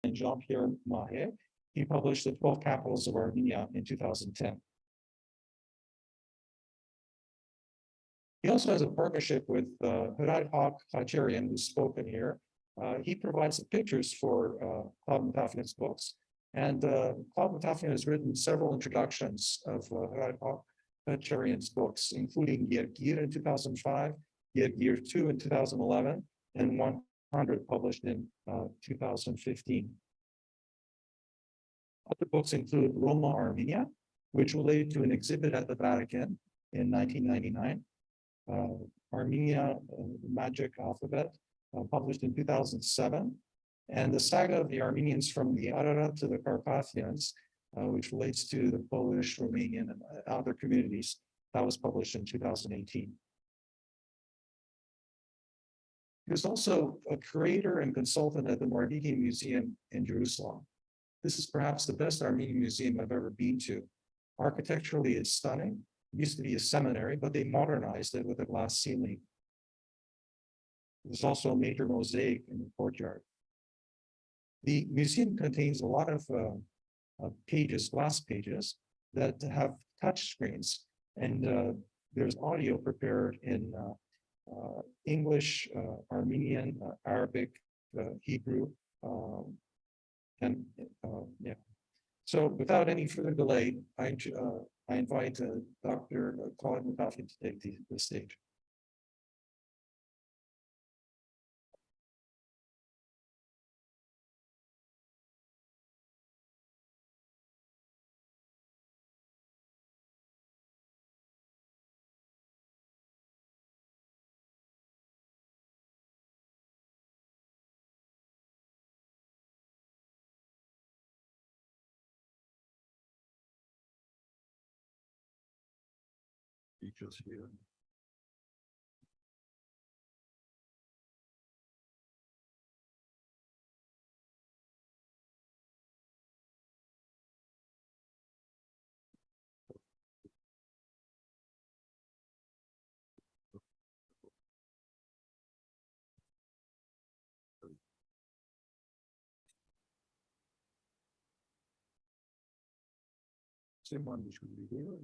historian Jean-Pierre Mahe. He published The 12 Capitals of Armenia in 2010. He also has a partnership with Hrad Haq Khatcherian, who's spoken here. He provides the pictures for Claude Mutafian's books. And Claude Mutafian has written several introductions of Hrad Haq Khatcherian's books, including Yergir in 2005, Yergir 2 in 2011, and 100 published in 2015. Other books include Roma, Armenia, which related to an exhibit at the Vatican in 1999. Armenia, the Magic Alphabet, published in 2007, and the saga of the Armenians from the Ararat to the Carpathians, which relates to the Polish, Romanian, and other communities, that was published in 2018. He was also a curator and consultant at the Mardiki Museum in Jerusalem. This is perhaps the best Armenian museum I've ever been to. Architecturally, it's stunning. It used to be a seminary, but they modernized it with a glass ceiling. There's also a major mosaic in the courtyard. The museum contains a lot of pages, glass pages, that have touch screens. And there's audio prepared in English, Armenian, Arabic, Hebrew, yeah. So without any further delay, I invite Dr. Claude Mutafian to take the stage. Features here. Same one which will be here.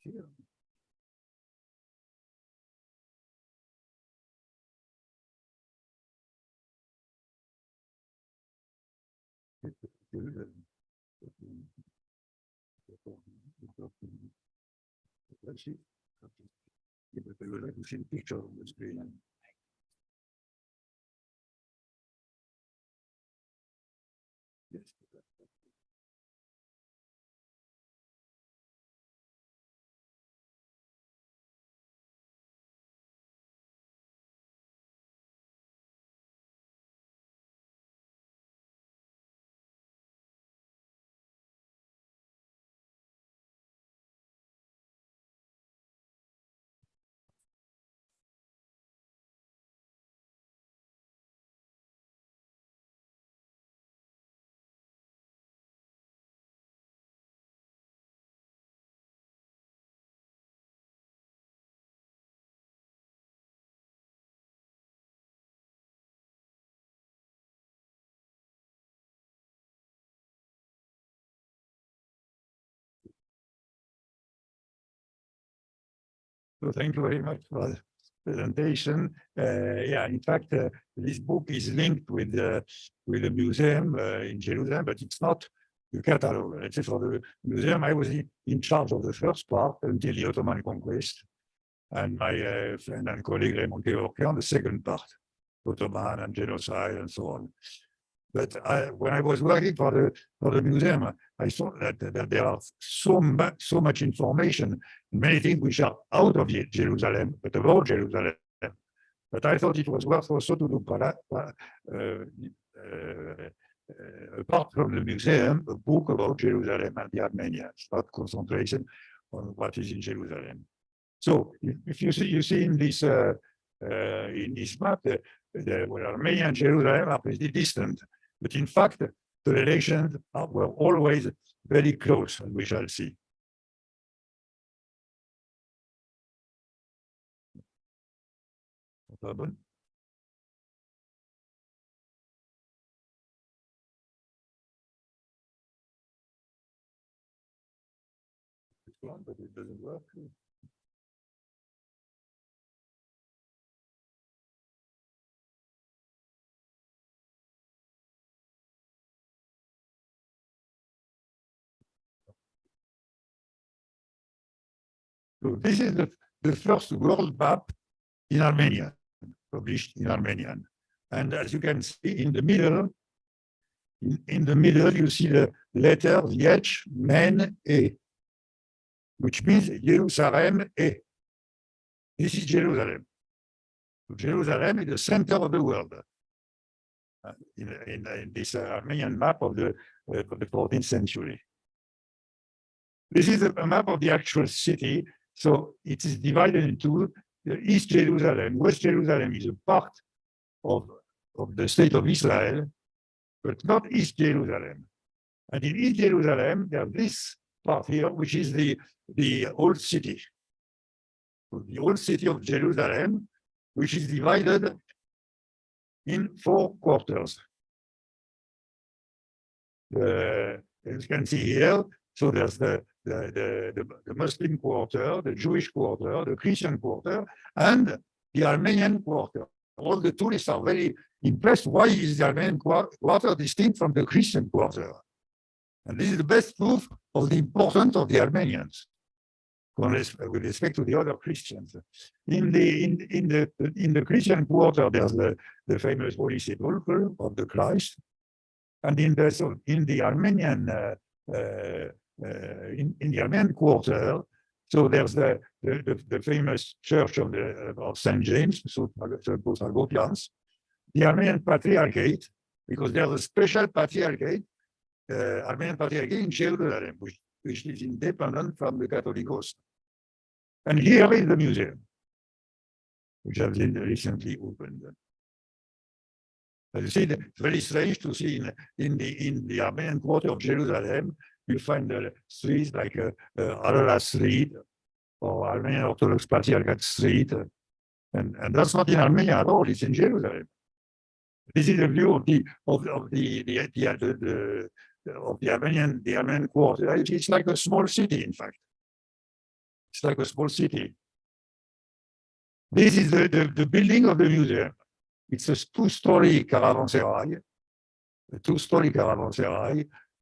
Here. Let's see. If we would like to see the picture on the screen. Yes. So thank you very much for the presentation. Yeah, in fact, this book is linked with the museum in Jerusalem, but it's not the catalog. Let's say for the museum, I was in charge of the first part until the Ottoman conquest, and my friend and colleague Raymond Kevorkian, the second part, Ottoman and genocide and so on. But when I was working for the museum, I saw that there are so much information, many things which are out of Jerusalem, but about Jerusalem. But I thought it was worth also to do apart from the museum, a book about Jerusalem and the Armenians, not concentration on what is in Jerusalem. So if you see in this map, the Armenia and Jerusalem are pretty distant. But in fact, the relations were always very close, as we shall see. Urban. But it doesn't work. So this is the first world map in Armenian, published in Armenian. And as you can see in the middle, you see the letter H, Men, E, which means Jerusalem, E. This is Jerusalem. Jerusalem is the center of the world. In this Armenian map of the 14th century. This is a map of the actual city. So it is divided into East Jerusalem. West Jerusalem is a part of the state of Israel, but not East Jerusalem. And in East Jerusalem, there's this part here, which is the old city. So the old city of Jerusalem, which is divided in 4 quarters. As you can see here, so there's the Muslim quarter, the Jewish quarter, the Christian quarter, and the Armenian quarter. All the tourists are very impressed. Why is the Armenian quarter distinct from the Christian quarter? And this is the best proof of the importance of the Armenians with respect to the other Christians. In the Christian quarter, there's the famous Holy Sepulchre of the Christ, and in the Armenian in the Armenian quarter, so there's the famous church of St. James, so Sargopians, the Armenian Patriarchate, because there's a special patriarchate, Armenian Patriarchate in Jerusalem, which is independent from the Catholicos. And here is the museum, which has been recently opened. As you see, it's very strange to see in the Armenian quarter of Jerusalem, you find streets like Ararat Street or Armenian Orthodox Patriarchate Street, and that's not in Armenia at all. It's in Jerusalem. This is a view of the Armenian quarter. It's like a small city, in fact. It's like a small city. This is the building of the museum. It's a 2-story caravanserai,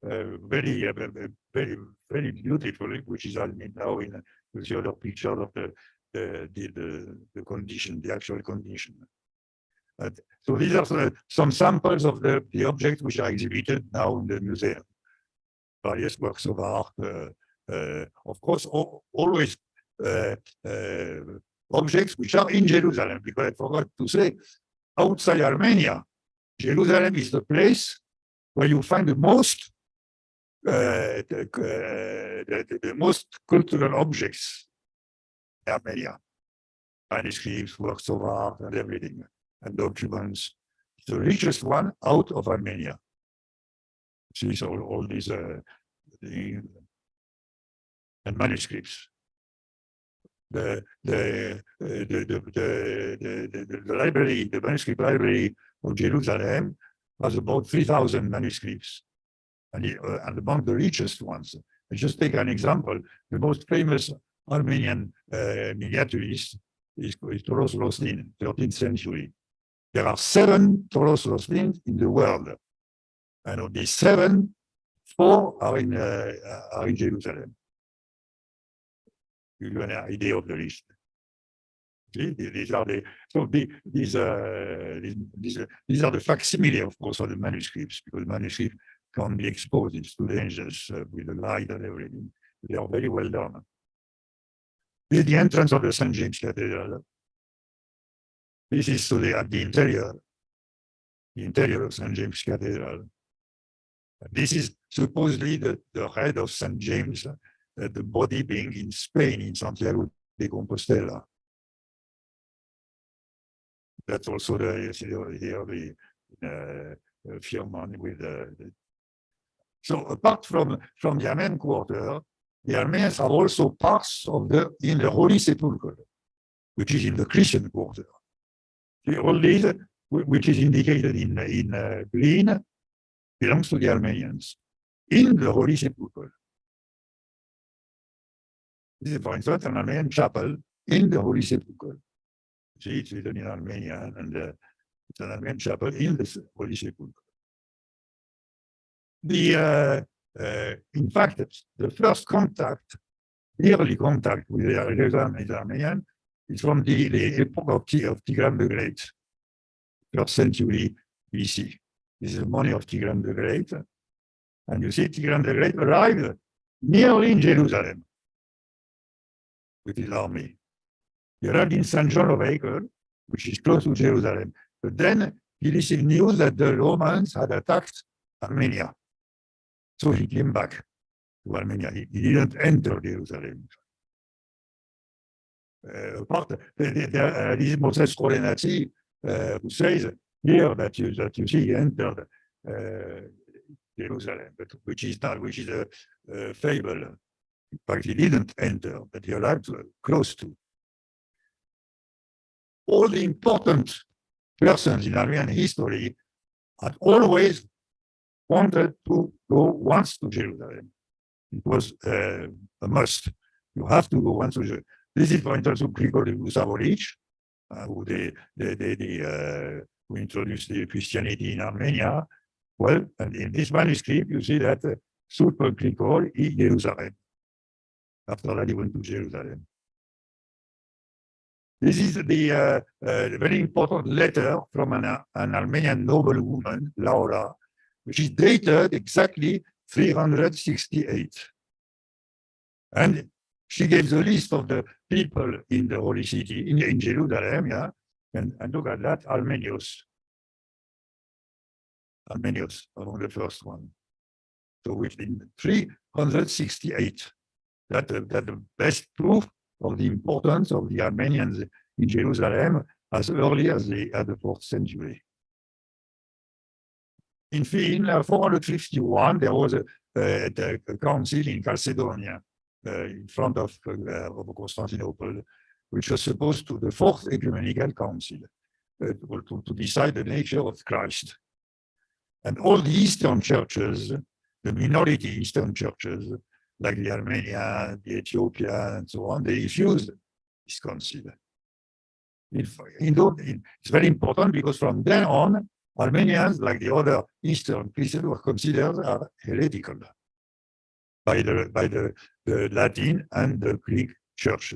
very, very beautiful, which is now in the other picture of the condition, the actual condition. So these are some samples of the objects which are exhibited now in the museum. Various works of art, of course, always objects which are in Jerusalem, because I forgot to say, outside Armenia, Jerusalem is the place where you find the most cultural objects in Armenia, manuscripts, works of art, and everything, and documents. It's the richest one out of Armenia. See, so all these and manuscripts. The library, the manuscript library of Jerusalem has about 3,000 manuscripts, and among the richest ones. I just take an example. The most famous Armenian miniaturist is Toros Loslin, 13th century. There are 7 Toros Loslins in the world, and of these 7, 4 are in Jerusalem. You have an idea of the list. See, these are the facsimile, of course, of the manuscripts, because manuscripts can't be exposed. It's too dangerous with the light and everything. They are very well done. This is the entrance of the St. James Cathedral. This is the interior of St. James Cathedral. This is supposedly the head of St. James, the body being in Spain, in Santiago de Compostela. That's also the firman with So apart from the Armenian quarter, the Armenians are also parts of in the Holy Sepulchre, which is in the Christian quarter. All these, which is indicated in green, belongs to the Armenians in the Holy Sepulchre. This is, for instance, an Armenian chapel in the Holy Sepulchre. See, it's written in Armenian, and it's an Armenian chapel in the Holy Sepulchre. In fact, the first contact, early contact with Jerusalem and the Armenian, is from the epoch of Tigran the Great, 1st century BC. This is the money of Tigran the Great. And you see Tigran the Great arrived nearly in Jerusalem with his army. He arrived in St. John of Acre, which is close to Jerusalem. But then he received news that the Romans had attacked Armenia. So he came back to Armenia. He didn't enter Jerusalem. This is Moses Korenati, who says here that you see he entered Jerusalem, but which is a fable. In fact, he didn't enter, but he arrived close to. All the important persons in Armenian history had always wanted to go once to Jerusalem. It was a must. You have to go once to Jerusalem. This is, for instance, Grigori Lusavorich, who introduced the Christianity in Armenia. Well, and in this manuscript, you see that Sultan Grigor is Jerusalem. After that, he went to Jerusalem. This is the very important letter from an Armenian noblewoman, Laura, which is dated exactly 368. And she gives a list of the people in the holy city, in Jerusalem, yeah? And look at that, Armenius, among the first one. So within 368, that the best proof of the importance of the Armenians in Jerusalem as early as the 4th century. In 451, there was a council in Chalcedon, in front of Constantinople, which was supposed to the 4th ecumenical council to decide the nature of Christ. And all the Eastern churches, the minority Eastern churches, like the Armenian, the Ethiopian, and so on, they refused this council. It's very important because from then on, Armenians, like the other Eastern Christians, were considered heretical by the Latin and the Greek church.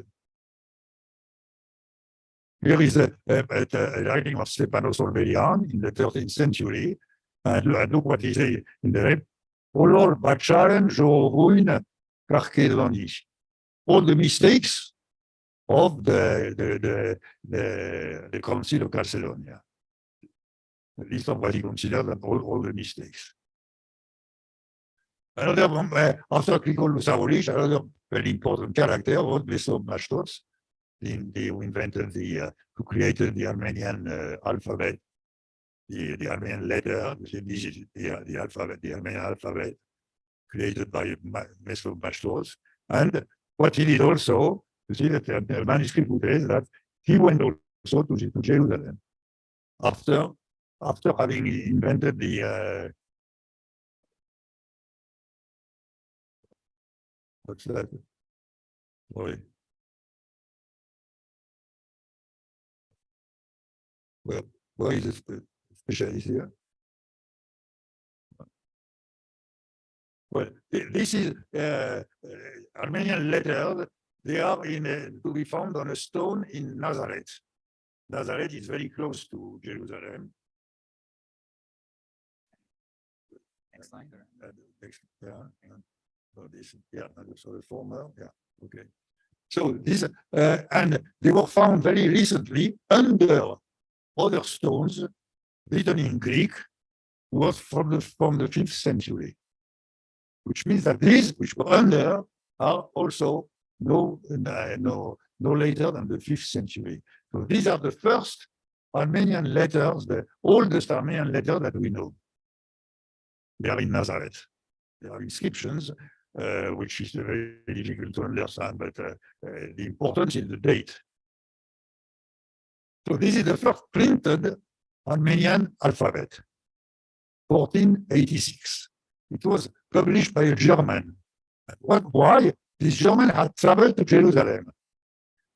Here is a writing of Stepanos Olverian in the 13th century, and look what he says in the Olor Bacharen Joruin Karkedoni. All the mistakes of the Council of Chalcedon. At least of what he considers all the mistakes. Another one, after Grigor Lusavorich, another very important character was Besov Mashtos, who invented who created the Armenian alphabet, the Armenian letter. This is the alphabet, the Armenian alphabet, created by Besov Mashtos. And what he did also, you see that the manuscript says that he went also to Jerusalem after having invented the what's that? Sorry. Well, where is the specialist here? Well, this is Armenian letters. They are to be found on a stone in Nazareth. Nazareth is very close to Jerusalem. Next line. So the former, okay. So this, and they were found very recently under other stones written in Greek, was from the 5th century, which means that these which were under are also no later than the 5th century. So these are the first Armenian letters, the oldest Armenian letter that we know. They are in Nazareth. There are inscriptions, which is very difficult to understand, but the importance is the date. So this is the first printed Armenian alphabet, 1486. It was published by a German. Why? This German had traveled to Jerusalem,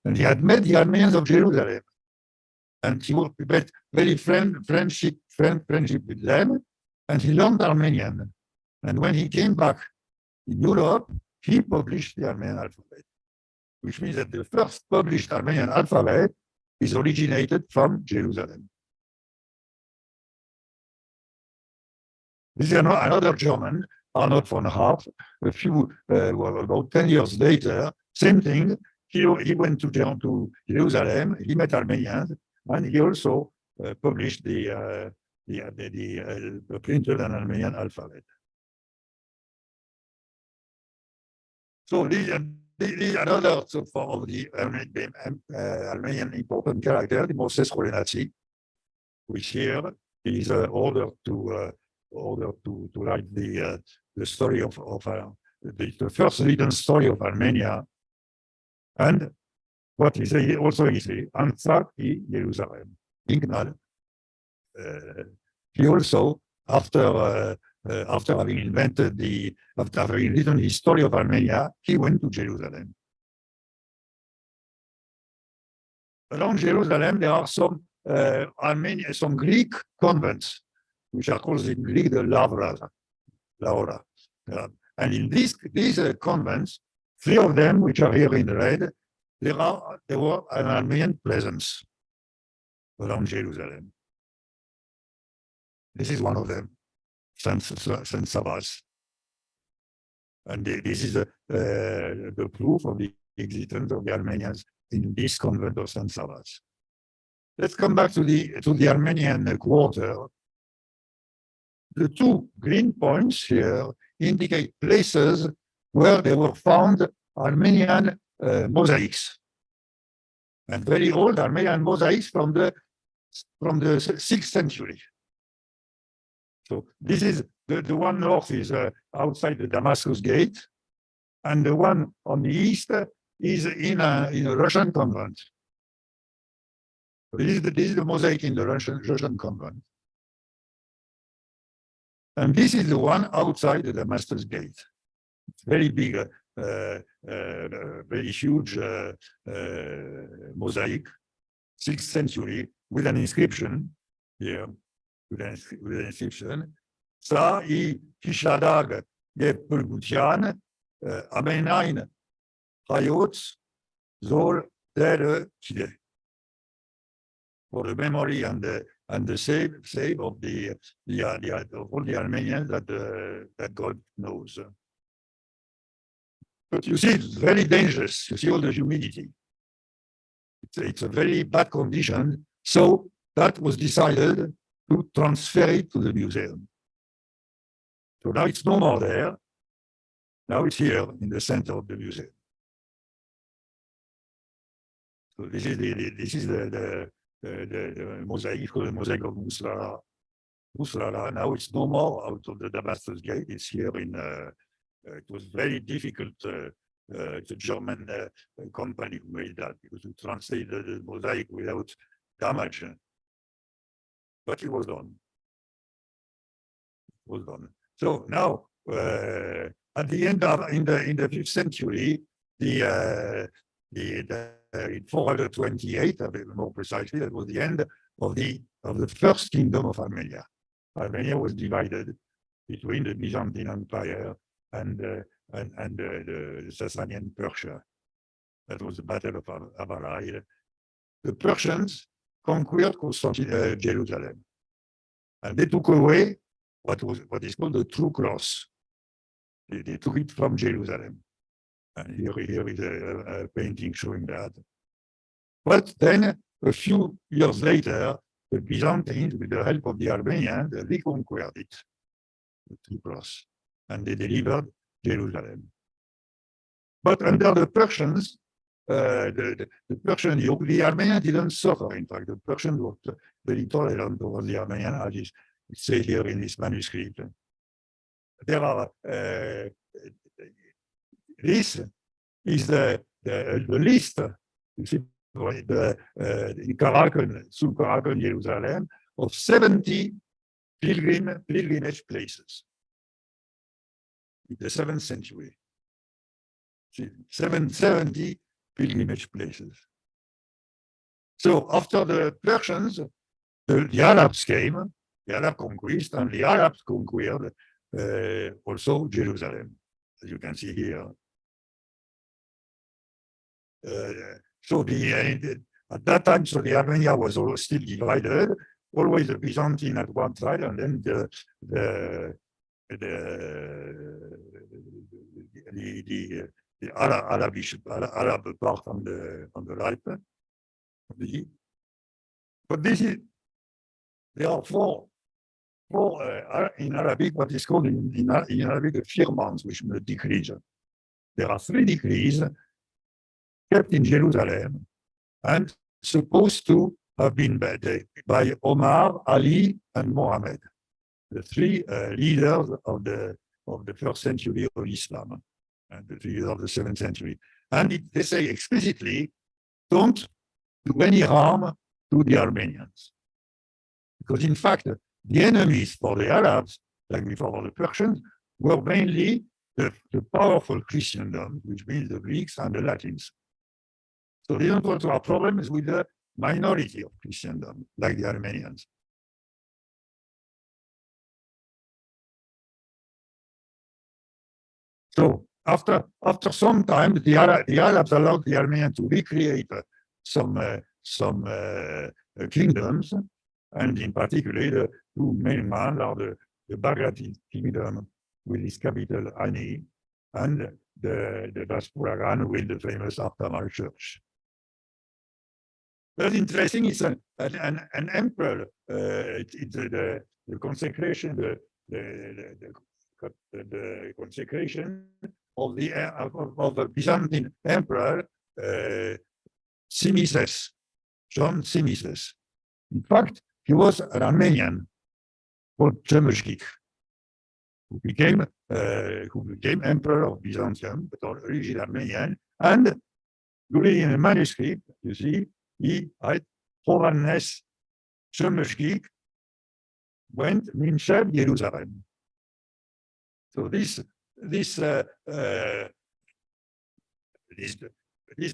and he had met the Armenians of Jerusalem, and he was very friendship with them, and he learned Armenian. And when he came back in Europe, he published the Armenian alphabet, which means that the first published Armenian alphabet is originated from Jerusalem. This is another German, Arnold von Harp, about 10 years later, same thing. He went to Jerusalem, he met Armenians, and he also published the printed and Armenian alphabet. So these are another of the Armenian important character, the Moses Khorenatsi, which here is ordered to write the story of the first written story of Armenia, and what is also easy, Artsakh Jerusalem. He also, after having written his story of Armenia, he went to Jerusalem. Around Jerusalem, there are some Greek convents, which are called in Greek the Laura. And in these convents, 3 of them, which are here in red, there were an Armenian presence around Jerusalem. This is one of them, Saint Savas. And this is the proof of the existence of the Armenians in this convent of Saint Savas. Let's come back to the Armenian quarter. The 2 green points here indicate places where they were found Armenian mosaics, and very old Armenian mosaics from the 6th century. So this is the one north is outside the Damascus Gate, and the one on the east is in a Russian convent. So this is the mosaic in the Russian convent. And this is the one outside the Damascus Gate. It's very big, very huge mosaic, 6th century, with an inscription here, with an inscription. Sa I Hishadag Yepurgutian Amenain Hayot Zol Dere Chide. For the memory and the save of all the Armenians that God knows. But you see, it's very dangerous. You see all the humidity. It's a very bad condition. So that was decided to transfer it to the museum. So now it's no more there. Now it's here in the center of the museum. So this is the mosaic, the mosaic of Muslara. Now it's no more out of the Damascus Gate. It's here in. It was very difficult. It's a German company who made that, because to translate the mosaic without damage. But it was done. It was done. So now, at the end of in the 5th century, in 428, more precisely, that was the end of the first kingdom of Armenia. Armenia was divided between the Byzantine Empire and the Sasanian Persia. That was the Battle of Avarayl. The Persians conquered Jerusalem, and they took away what is called the true cross. They took it from Jerusalem. And here is a painting showing that. But then, a few years later, the Byzantines, with the help of the Armenians, reconquered it, the true cross, and they delivered Jerusalem. But under the Persians, the Armenians didn't suffer. In fact, the Persians were very tolerant towards the Armenians, as it says here in this manuscript. There are this is the list. You see in Karabagh, Jerusalem, of 70 pilgrimage places in the 7th century. 70 pilgrimage places. So after the Persians, the Arabs came, the Arab conquest, and the Arabs conquered also Jerusalem, as you can see here. So at that time, so the Armenia was still divided, always the Byzantine at one side, and then the Arab part on the right. But there are four in Arabic, what is called in Arabic firmans, which means decrees. There are 3 decrees kept in Jerusalem and supposed to have been by Omar, Ali, and Mohammed, the 3 leaders of the 1st century of Islam, and the leaders of the 7th century. And they say explicitly, don't do any harm to the Armenians. Because in fact, the enemies for the Arabs, like before the Persians, were mainly the powerful Christendom, which means the Greeks and the Latins. So they don't want to have problems with the minority of Christendom, like the Armenians. So after some time, the Arabs allowed the Armenians to recreate some kingdoms, and in particular, the 2 main ones are the Bagratid kingdom with its capital Ani, and the Vaspuragan with the famous Artsakh church. Very interesting. It's an emperor. It's the consecration, the consecration of the Byzantine emperor Simises, John Simises. In fact, he was an Armenian called Chemeshkik, who became emperor of Byzantium, but originally Armenian. And in a manuscript, you see, he had Hovannes Chemeshkik went Mincheb Jerusalem. So this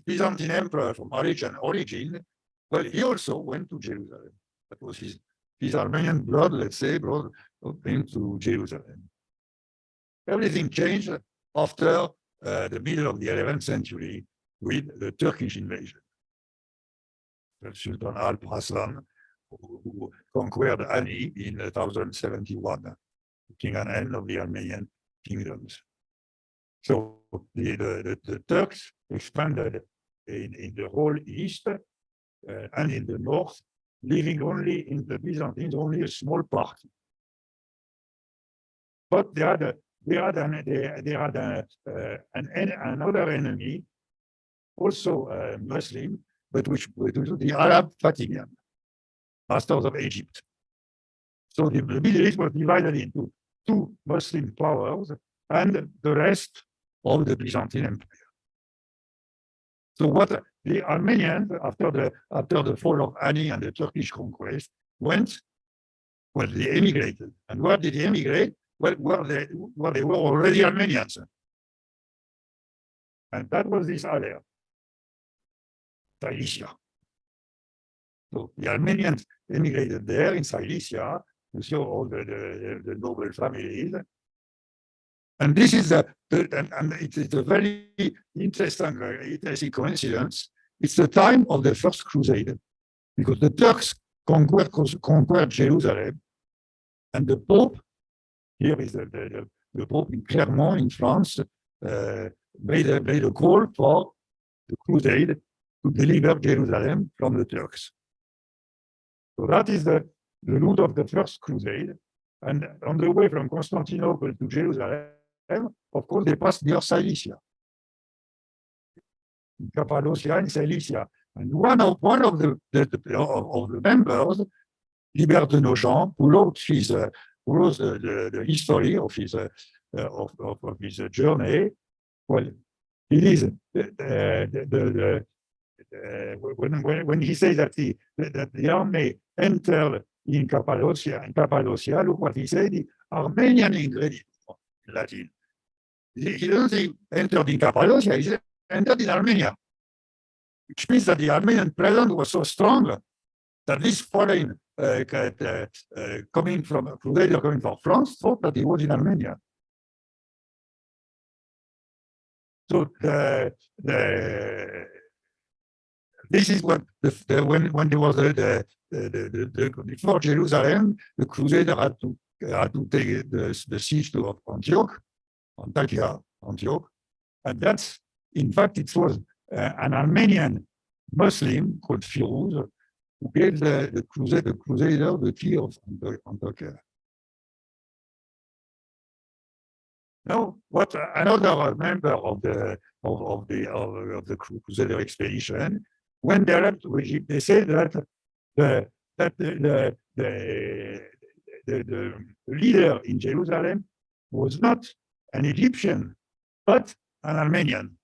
Byzantine emperor from origin, well, he also went to Jerusalem. That was his Armenian blood, let's say, brought him to Jerusalem. Everything changed after the middle of the 11th century with the Turkish invasion. Sultan Alp Hassan, who conquered Ani in 1071, putting an end of the Armenian kingdoms. So the Turks expanded in the whole east and in the north, leaving only in the Byzantines only a small part. But they had another enemy, also Muslim, but which was the Arab Fatimian, masters of Egypt. So the Middle East was divided into 2 Muslim powers and the rest of the Byzantine Empire. So what the Armenians, after the fall of Ani and the Turkish conquest, went, well, they emigrated. And where did they emigrate? Well, where they were already Armenians. And that was this area, Cilicia. So the Armenians emigrated there in Cilicia. You see all the noble families. And this is and it's a very interesting coincidence. It's the time of the First Crusade, because the Turks conquered Jerusalem, and the Pope, here is the Pope in Clermont in France, made a call for the crusade to deliver Jerusalem from the Turks. So that is the route of the First Crusade. And on the way from Constantinople to Jerusalem, of course, they passed near Cilicia, Cappadocia and Cilicia. And one of the members, Libert de Nogent, who wrote the history of his journey, well, it is when he says that the army entered in Cappadocia, look what he said, the Armenian ingredient in Latin. He doesn't say entered in Cappadocia, he said entered in Armenia, which means that the Armenian presence was so strong that this foreign coming from a crusader coming from France thought that he was in Armenia. So this is what when there was before Jerusalem, the crusader had to take the siege of Antioch, and that's in fact it was an Armenian Muslim called Firuz who gave the crusader the key of Antioch. Now, what another member of the Crusader expedition, when they arrived to Egypt, they said that the leader in Jerusalem was not an Egyptian, but an Armenian.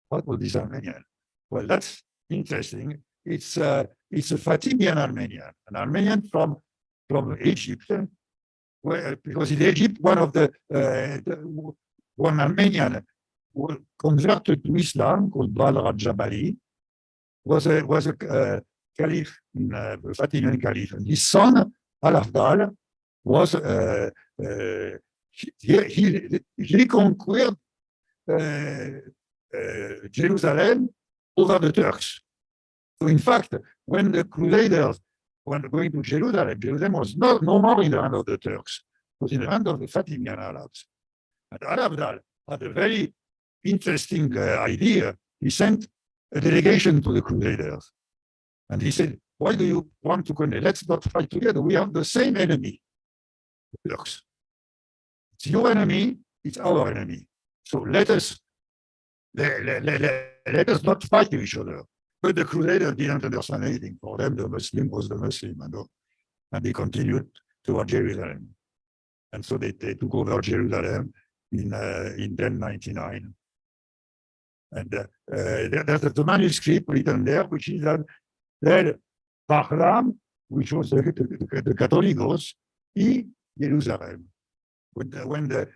What was this Armenian? Well, that's interesting. It's a Fatimian Armenian, an Armenian from Egypt. Well, because in Egypt, one Armenian who converted to Islam called Badr al-Jabali was a caliph, Fatimian caliph, and his son Al-Afdal was he reconquered Jerusalem over the Turks. So in fact, when the Crusaders were going to Jerusalem was no more in the hand of the Turks. It was in the hand of the Fatimian Arabs. And Al-Afdal had a very interesting idea. He sent a delegation to the Crusaders. And he said, why do you want to connect? Let's not fight together. We have the same enemy, the Turks. It's your enemy, it's our enemy. So let us not fight each other. But the Crusaders didn't understand anything. For them, the Muslim was the Muslim, and they continued toward Jerusalem. And so they took over Jerusalem in 1099. And there's the manuscript written there, which is that Bahram, which was the Catholicos, in Jerusalem. When the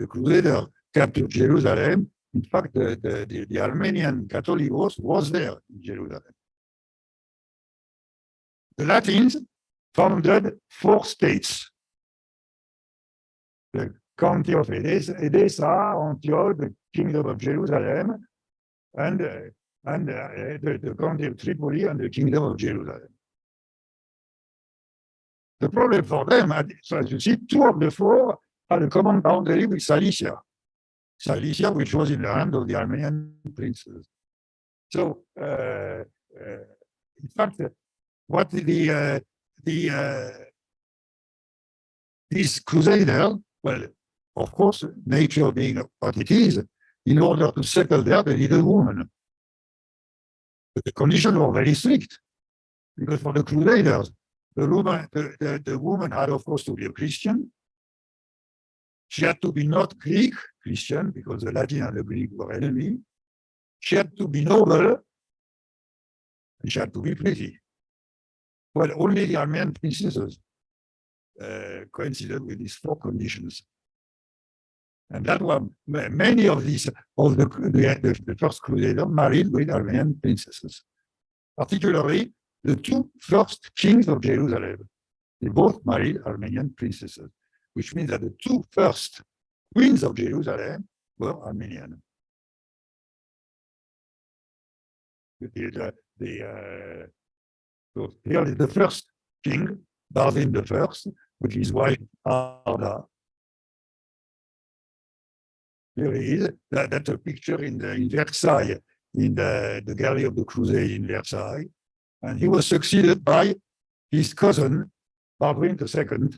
Crusader captured Jerusalem, in fact, the Armenian Catholicos was there in Jerusalem. The Latins founded 4 states. The county of Edessa, Antioch, the kingdom of Jerusalem, and the county of Tripoli and the kingdom of Jerusalem. The problem for them, so as you see, 2 of the 4 had a common boundary with Cilicia, which was in the hand of the Armenian princes. So, in fact, what these crusaders, well, of course, nature being what it is, in order to settle there, they needed a woman. But the conditions were very strict, because for the crusaders, the woman had, of course, to be a Christian. She had to be not Greek Christian, because the Latin and the Greek were enemy. She had to be noble, and she had to be pretty. Well, only the Armenian princesses coincided with these 4 conditions. And that were many of the first crusaders married with Armenian princesses. Particularly, the 2 first kings of Jerusalem, they both married Armenian princesses, which means that the 2 first queens of Jerusalem were Armenian. So here is the first king, Barzin I, with his wife Arda. Here he is. That's a picture in Versailles, in the Gallery of the Crusade in Versailles. And he was succeeded by his cousin, Barzin II,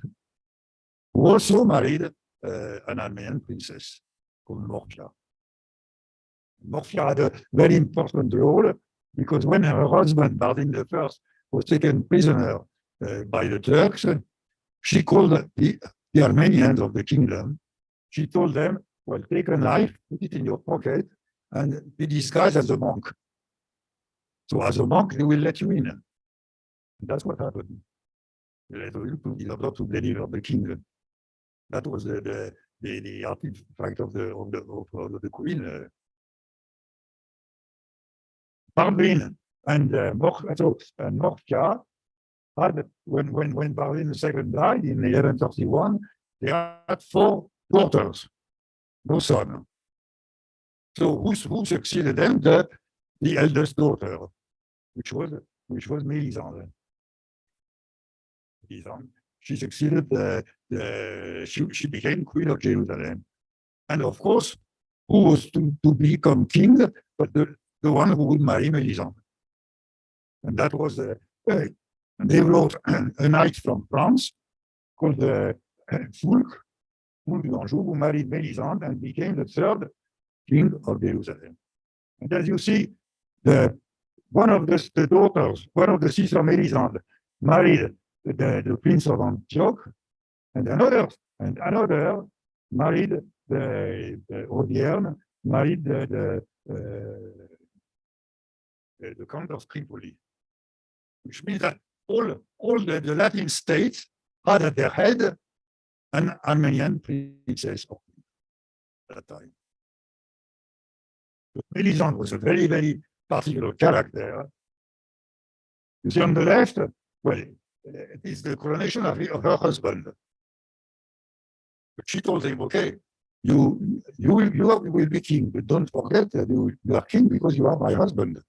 who also married an Armenian princess called Morfia. Morfia had a very important role, because when her husband, Barzin I, was taken prisoner by the Turks, she called the Armenians of the kingdom. She told them, well, take a knife, put it in your pocket, and be disguised as a monk. So as a monk, they will let you in. And that's what happened. They let you in order to deliver the king. That was the artifact of the queen. Baldwin and Morka had, when Baldwin II died in 1131, they had 4 daughters, no son. So who succeeded them? The eldest daughter, which was Melisande. She succeeded. She became Queen of Jerusalem, and of course, who was to become king? But the one who would marry Melisande, and that was they wrote a knight from France called Fulk d'Anjou, who married Melisande and became the 3rd king of Jerusalem. And as you see, one of the daughters, one of the sisters of Melisande, married the Prince of Antioch, and another married the Audierne, married the Count of Tripoli, which means that all the Latin states had at their head an Armenian princess at that time. But Melisande was a very, very particular character. You see on the left, well, it is the coronation of her husband. But she told him, okay, you will be king, but don't forget that you are king because you are my husband.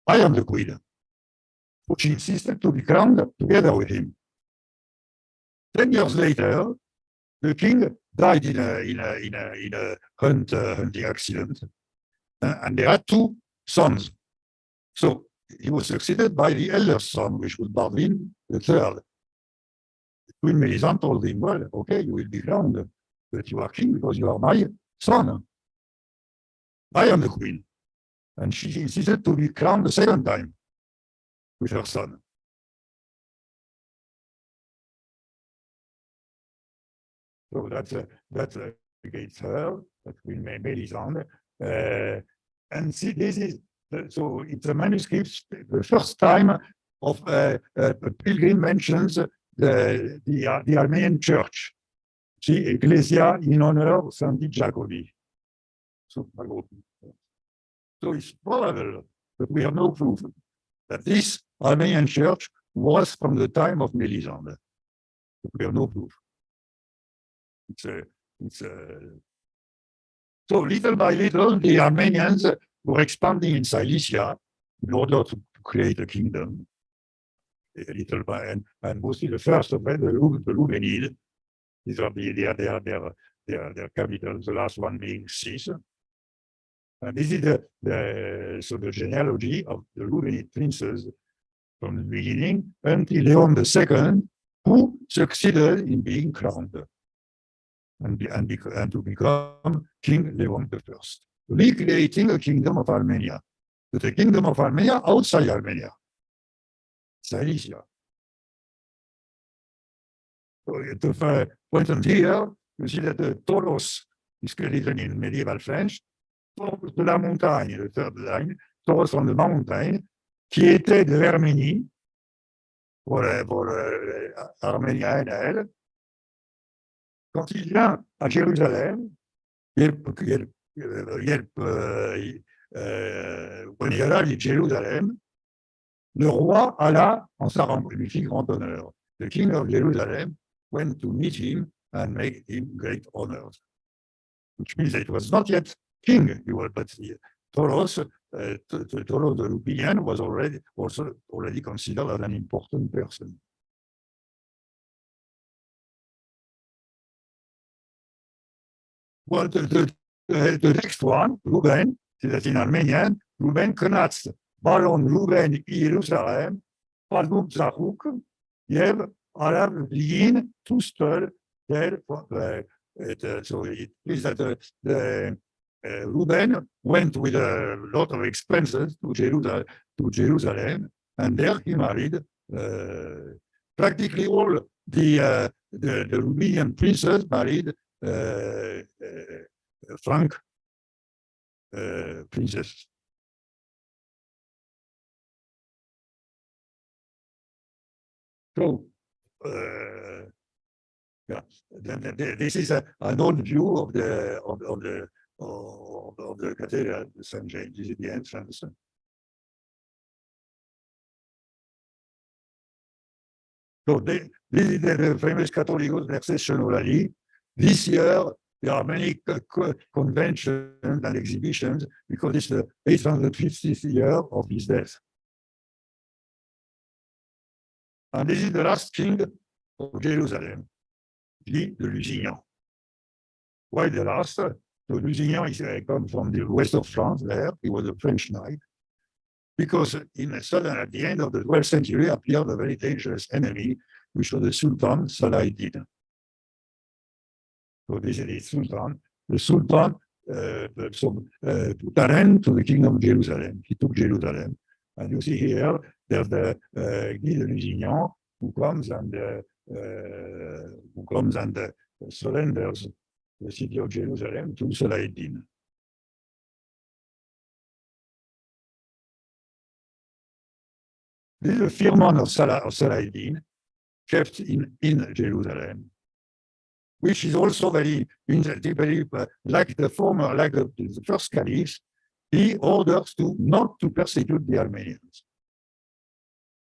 I am the queen. But she insisted to be crowned together with him. 10 years later, the king died in a hunting accident, and they had 2 sons. So he was succeeded by the eldest son, which was Baldwin III. Queen Melisande told him, well, okay, you will be crowned, but you are king because you are my son. I am the queen. And she insisted to be crowned the 2nd time with her son. So that's against her, that Queen Melisande. And see, this is, so it's a manuscript, the first time of a pilgrim mentions the Armenian church, see, Ecclesia in honor of Saint Jacobi. So it's probable, but we have no proof that this Armenian church was from the time of Melisande. But we have no proof. So little by little, the Armenians were expanding in Cilicia in order to create a kingdom. Little by, and mostly the first of them, the Louvenid. These are their capitals, the last one being Cis. And this is the genealogy of the Louvenid princes from the beginning until Leon II, who succeeded in being crowned and to become King Leon I, recreating a kingdom of Armenia, but a kingdom of Armenia outside Armenia, Cilicia. So to point here, you see that the Tauros is written in medieval French, Tauros de la montagne, the 3rd line, Tauros on the mountain, qui était de l'Arménie, pour Arménia et elle. Quand il vient à Jérusalem, when il arrive à Jérusalem, le roi alla en sa lui fit grand honneur. The king of Jerusalem went to meet him and make him great honors, which means that it was not yet king, but Tauros de Lupian was already considered as an important person. Well, the next one, Reuben, that's in Armenian, Reuben Knatz, Baron Reuben Jerusalem, Palgum Zahuk, Yev, Arab Lyin, Tustel, there. So it is that Reuben went with a lot of expenses to Jerusalem, and there he married practically all the Rumelia princes married Frank princess. So, yeah, this is an old view of the cathedral, St. James. This is the entrance. So this is the famous Catholicos Versationally. This year, there are many conventions and exhibitions because it's the 850th year of his death. And this is the last king of Jerusalem, Guy de Lusignan. Why the last? So Lusignan is come from the west of France there. He was a French knight. Because in sudden, at the end of the 12th century, appeared a very dangerous enemy, which was the Sultan Saladin. So this is the Sultan. The Sultan put an end to the kingdom of Jerusalem. He took Jerusalem. And you see here, there's the Guy de Lusignan who comes and surrenders the city of Jerusalem to Saladin. This is a firman of Saladin kept in Jerusalem, which is also very like the former, like the first caliph. He orders not to persecute the Armenians.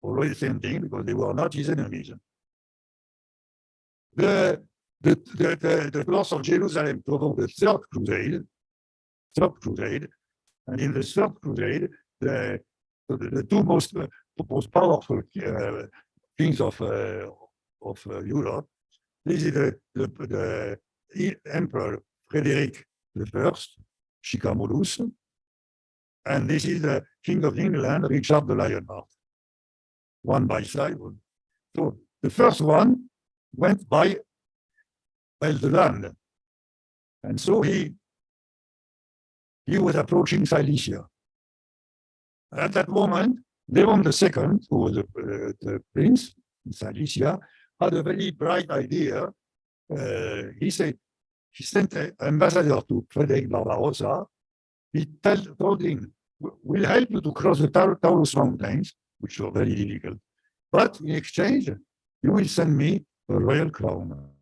Always the same thing because they were not his enemies. The loss of Jerusalem provoked the third crusade, and in the third crusade, the two most powerful kings of Europe. This is the Emperor Frederick I, Chicamolus, and this is the King of England, Richard the Lionheart. One by side. So the first one went by the land, and so he was approaching Silesia. At that moment, Leon II, who was the prince in Silesia, had a very bright idea. He sent an ambassador to Frederick Barbarossa. He told him, "We'll help you to cross the Taurus Mountains," which were very difficult. "But in exchange, you will send me a royal crown."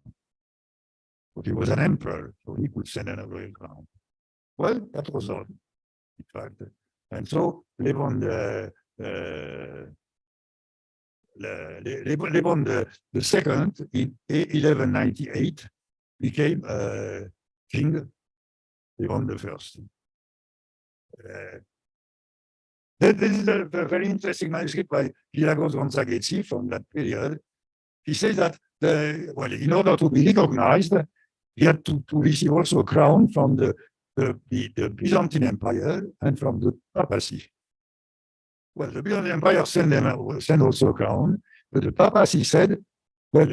But he was an emperor, so he could send a royal crown. Well, that was all, in fact. And so Leon II in 1198 became King Leon I. This is a very interesting manuscript by Pilagos Gonzaghetsi from that period. He says that, in order to be recognized, he had to receive also a crown from the Byzantine Empire and from the papacy. Well, the Byzantine Empire sent also a crown, but the papacy said, "Well,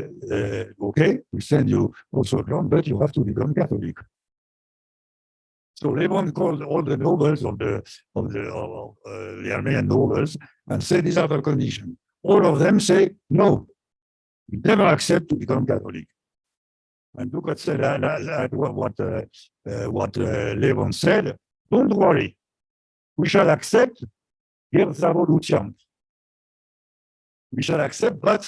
okay, we send you also a crown, but you have to become Catholic." So Leon called all the nobles of the Armenian nobles and said, "These are the conditions." All of them say, "No, we never accept to become Catholic." And look at what Leon said. "Don't worry, we shall accept revolution. We shall accept, but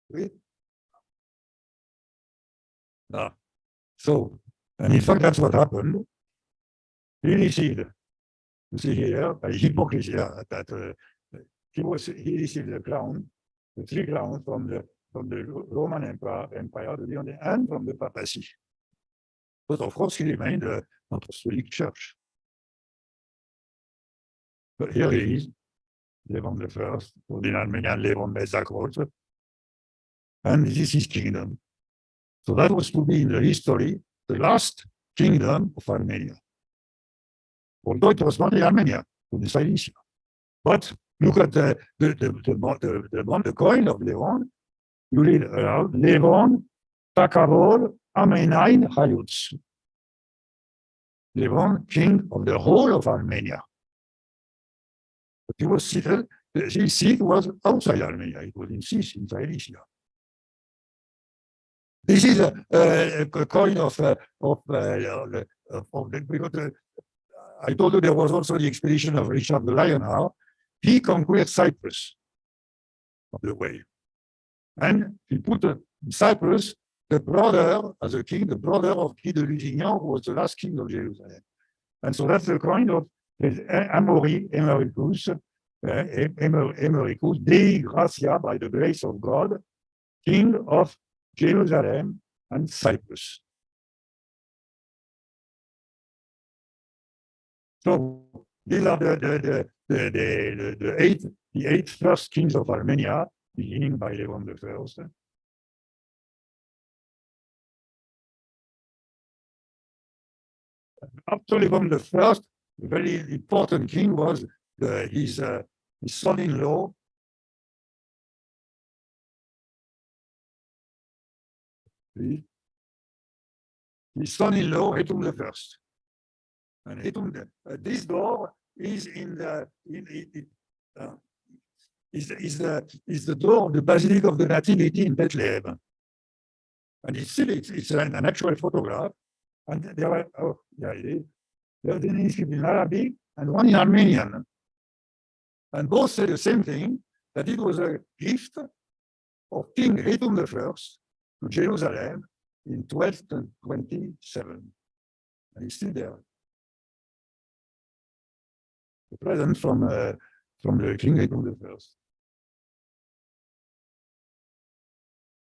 with so, and in fact, that's what happened. He received, you see here, by hypocrisy, that he received the crown, the three crowns from the Roman Empire, and from the papacy. But of course, he remained an apostolic church. But here he is, Leon I, or in Armenian, Leon Mezakrot, and this is his kingdom. So that was to be in the history the last kingdom of Armenia. Although it was not in Armenia, it was in Silesia. But look at the coin of Leon. You read around Leon, Takabor, Amenain, Hayuts. Leon, king of the whole of Armenia. But he was seated This seat was outside Armenia. It was in Sis, in Cilicia. This is a coin of because I told you there was also the expedition of Richard the Lionheart. He conquered Cyprus on the way. And he put in Cyprus the brother, as a king, the brother of Guy de Lusignan, who was the last king of Jerusalem. And so that's the coin of Amori Emericus, Emericus, Dei Gratia, by the grace of God, king of Jerusalem and Cyprus. So these are the eight first kings of Armenia, beginning by Levon the First. After Levon the First, a very important king was his son-in-law. His son-in-law, Hetum the First. And Hetum, this door is in the is the door of the Basilica of the Nativity in Bethlehem. And it's an actual photograph. And there are there's an inscription in Arabic and one in Armenian. And both say the same thing, that it was a gift of King Hetum I to Jerusalem in 1227. And it's still there. The present from the King Hetum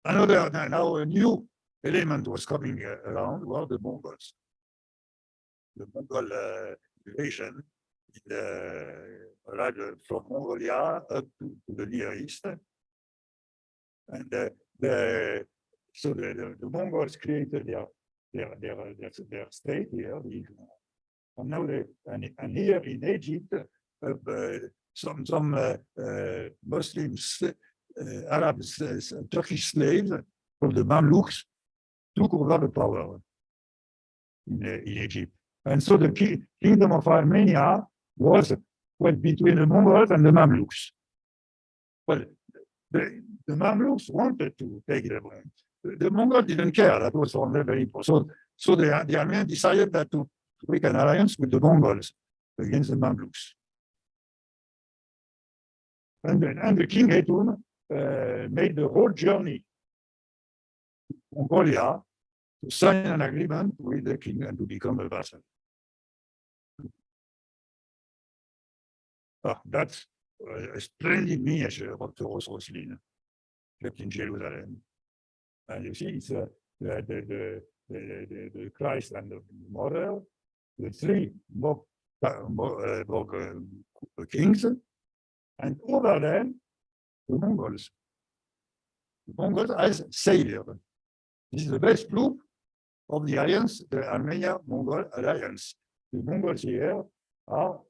I. Now a new element was coming around were the Mongols. The Mongol invasion from Mongolia up to the Near East. And so the Mongols created their state here. And now and here in Egypt, some Muslims, Arabs, Turkish slaves from the Mamluks took over the power in Egypt. And so the kingdom of Armenia was between the Mongols and the Mamluks. Well, the Mamluks wanted to take them on. The Mongols didn't care. That was for them very important. So the Armenians decided that to make an alliance with the Mongols against the Mamluks. And the King Hetum made the whole journey to Mongolia to sign an agreement with the king and to become a vassal. That's a splendid miniature of Taurus Roslin, kept in Jerusalem. And you see, it's the Christ and the Mother, the three kings, and over them, the Mongols. The Mongols as savior. This is the best proof of the alliance, the Armenia-Mongol alliance. The Mongols here are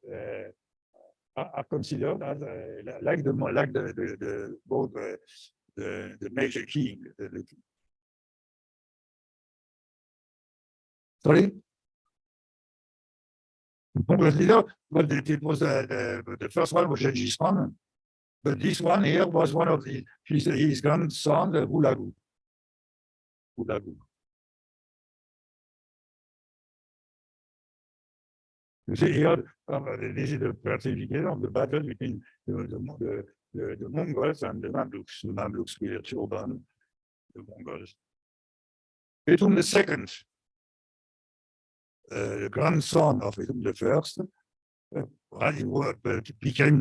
considered as like the major king. Sorry? Mongol's leader, but it was the first one was Gengis Khan, but this one here was one of his grandson, Hulagu. You see here, this is the certificate of the battle between the Mongols and the Mamluks. The Mamluks with a turban, the Mongols. Hetum II, the grandson of Hetum I, became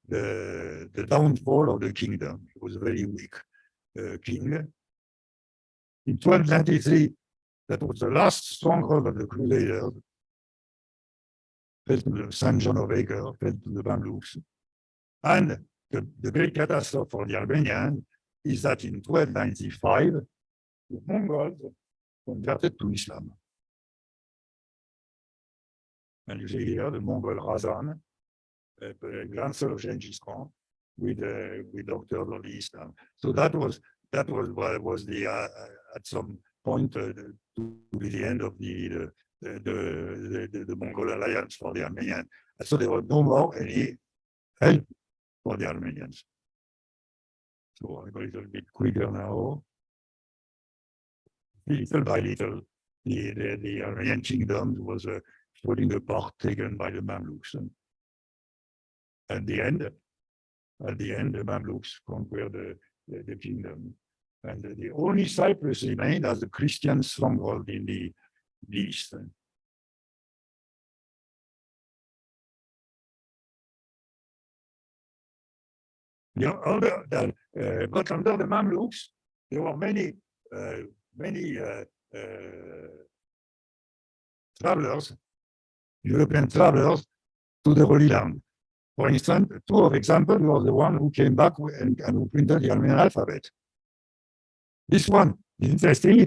the downfall of the kingdom. He was a very weak king. In 1293, that was the last stronghold of the Crusaders. Fell to St. John of Acre, fell to the Mamluks. And the great catastrophe for the Armenians is that in 1295, the Mongols converted to Islam. And you see here the Mongol Razan, grandson of Gengis Khan, with doctors of Islam. So that was the at some point to the end of the Mongol alliance for the Armenians. So there was no more any help for the Armenians. So I go a little bit quicker now. Little by little, the Armenian kingdom was falling apart, taken by the Mamluks. And at the end, the Mamluks conquered the kingdom. And the only Cyprus remained as a Christian stronghold in the east. But under the Mamluks, there were many travelers, European travelers, to the Holy Land. For instance, two of examples were the one who came back and who printed the Armenian alphabet. This one is interesting.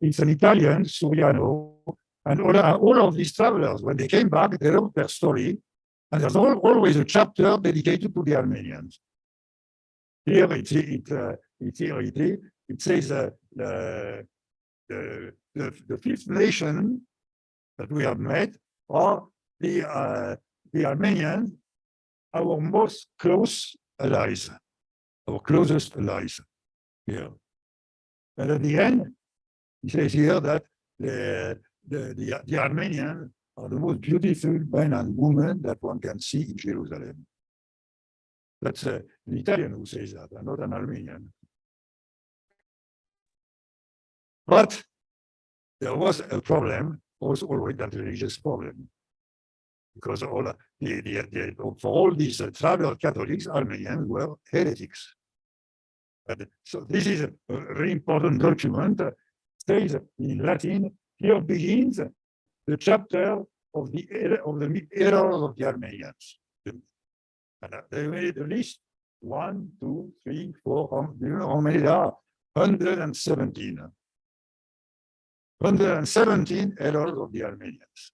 It's an Italian, Suriano, and all of these travelers, when they came back, they wrote their story, and there's always a chapter dedicated to the Armenians. Here it says the fifth nation that we have met are the Armenians, our most close allies, our closest allies here. And at the end, he says here that the Armenians are the most beautiful men and women that one can see in Jerusalem. That's an Italian who says that, and not an Armenian. But there was a problem, also always that religious problem, because for all these travel Catholics, Armenians were heretics. So this is a very important document. Says in Latin, here begins the chapter of the errors of the Armenians. And they made a list 1, 2, 3, 4. Do you know how many there are? 117. 117 errors of the Armenians.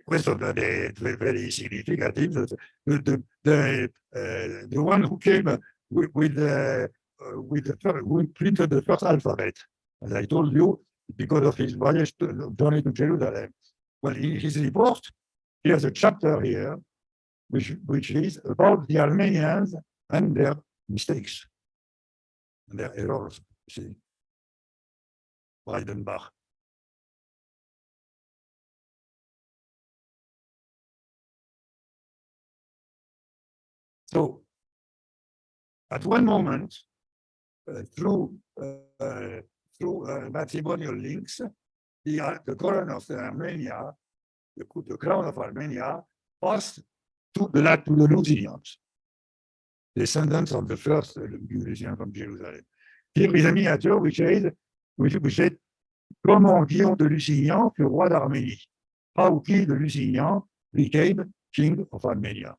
Questo è very significant. The one who came who printed the first alphabet, as I told you, because of his voyage journey to Jerusalem. Well, in his report, he has a chapter here, which is about the Armenians and their mistakes, and their errors. See, Weidenbach. So, at one moment, through matrimonial links, the crown of Armenia, the crown of Armenia, passed to the Lusinians, descendants of the first Lusinians from Jerusalem. Here is a miniature which said comment Guillaume de Lusignan fut roi d'Arménie. How Guy de Lusignan became king of Armenia.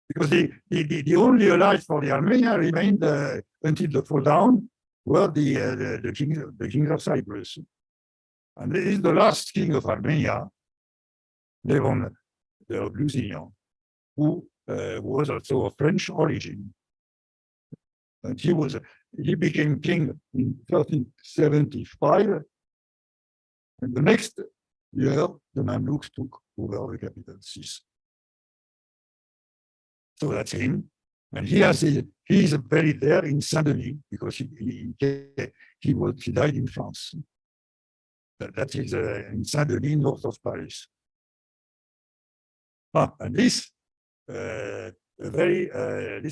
Because the only allies for the Armenia remained until the fall down were the kings of Cyprus. And this is the last king of Armenia, Levon de Lusignan, who was also of French origin. And he became king in 1375. And the next year, the Mamluks took over the capital, Sis. So that's him. And he is buried there in Saint-Denis because he died in France. That is in Saint-Denis, north of Paris. And this this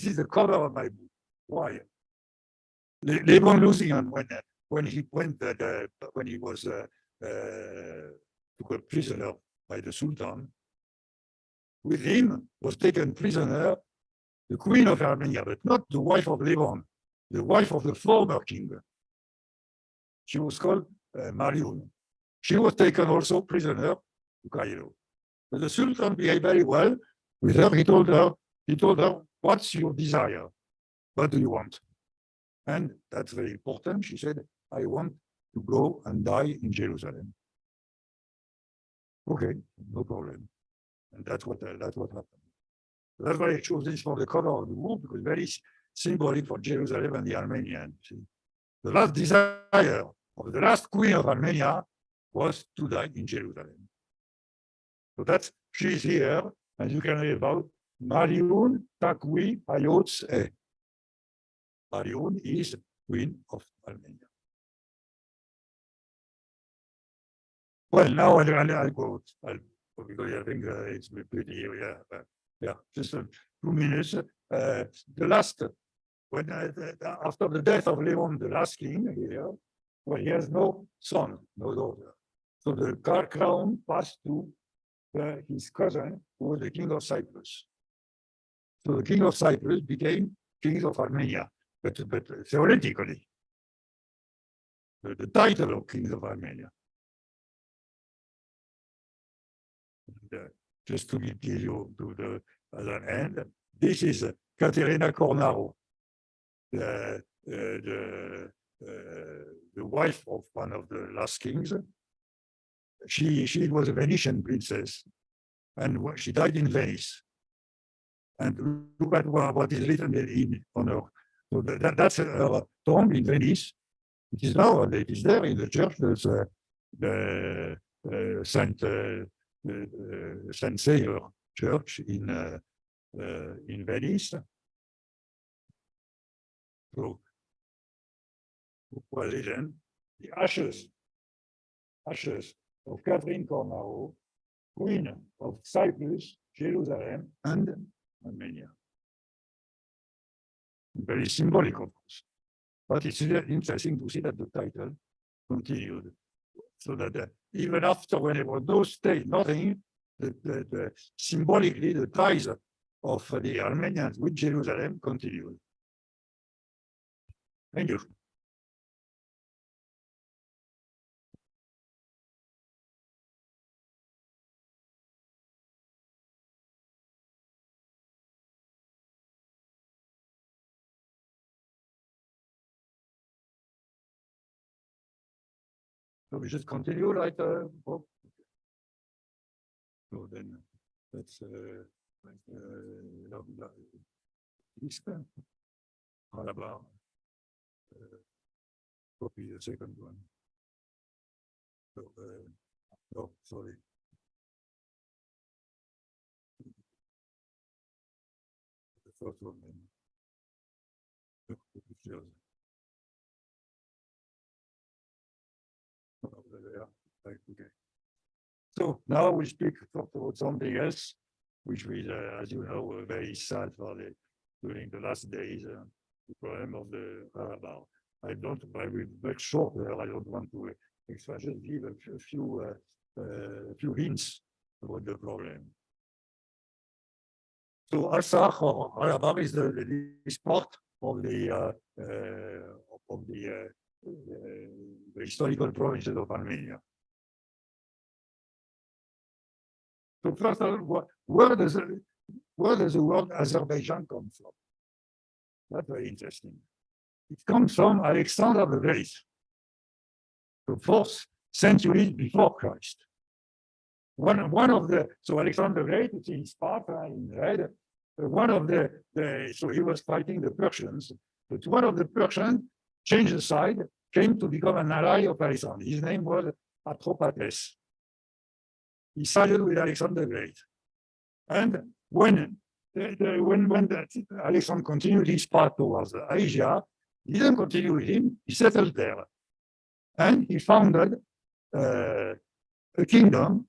is the cover of my book. Why? Levon Lusignan, when he was took a prisoner by the Sultan, with him was taken prisoner the queen of Armenia, but not the wife of Levon, the wife of the former king. She was called Mariun. She was taken also prisoner to Cairo. But the Sultan behaved very well with her. He told her, what's your desire? What do you want? And that's very important. She said, I want to go and die in Jerusalem. Okay, no problem. And that's what happened. That's why I chose this for the cover of the book, because very symbolic for Jerusalem and the Armenians. The last desire of the last queen of Armenia was to die in Jerusalem. So that's, she's here, and you can read about Marion Takwi Hayotz E. Marion is Queen of Armenia. Well, now I'll go, because I think it's pretty, yeah, just 2 minutes. The last, when after the death of Leon, the last king here, well, he has no son, no daughter. So the crown passed to his cousin, who was the king of Cyprus. So the king of Cyprus became king of Armenia, but theoretically, the title of king of Armenia. Just to give you to the other end, this is Katerina Cornaro, the wife of one of the last kings. She was a Venetian princess, and she died in Venice. And look at what is written on her. So that's her tomb in Venice. It is now, it is there in the church. There's the Saint Saviour Church in Venice. So, well, then the ashes of Catherine Cornaro, Queen of Cyprus, Jerusalem, and Armenia. Very symbolic, of course. But it's interesting to see that the title continued. So that even after, when there was no state, nothing, symbolically the ties of the Armenians with Jerusalem continued. Thank you. So we just continue like so then let's Karabagh, copy the second one. So, oh, sorry. The first one. Okay. So now we talk about something else, which was, as you know, very sad for during the last days, the problem of the Karabagh. I will make shorter. I don't want to just give a few hints about the problem. So Artsakh or Karabagh is this part of the historical provinces of Armenia. So first of all, where does the word Azerbaijan come from? That's very interesting. It comes from Alexander the Great, the 4th century before Christ. So Alexander the Great, it's in Sparta in red. So he was fighting the Persians, but one of the Persians changed the side, came to become an ally of Alexander. His name was Atropatès. He sided with Alexander the Great. And when Alexander continued his path towards Asia, he didn't continue with him, he settled there. And he founded a kingdom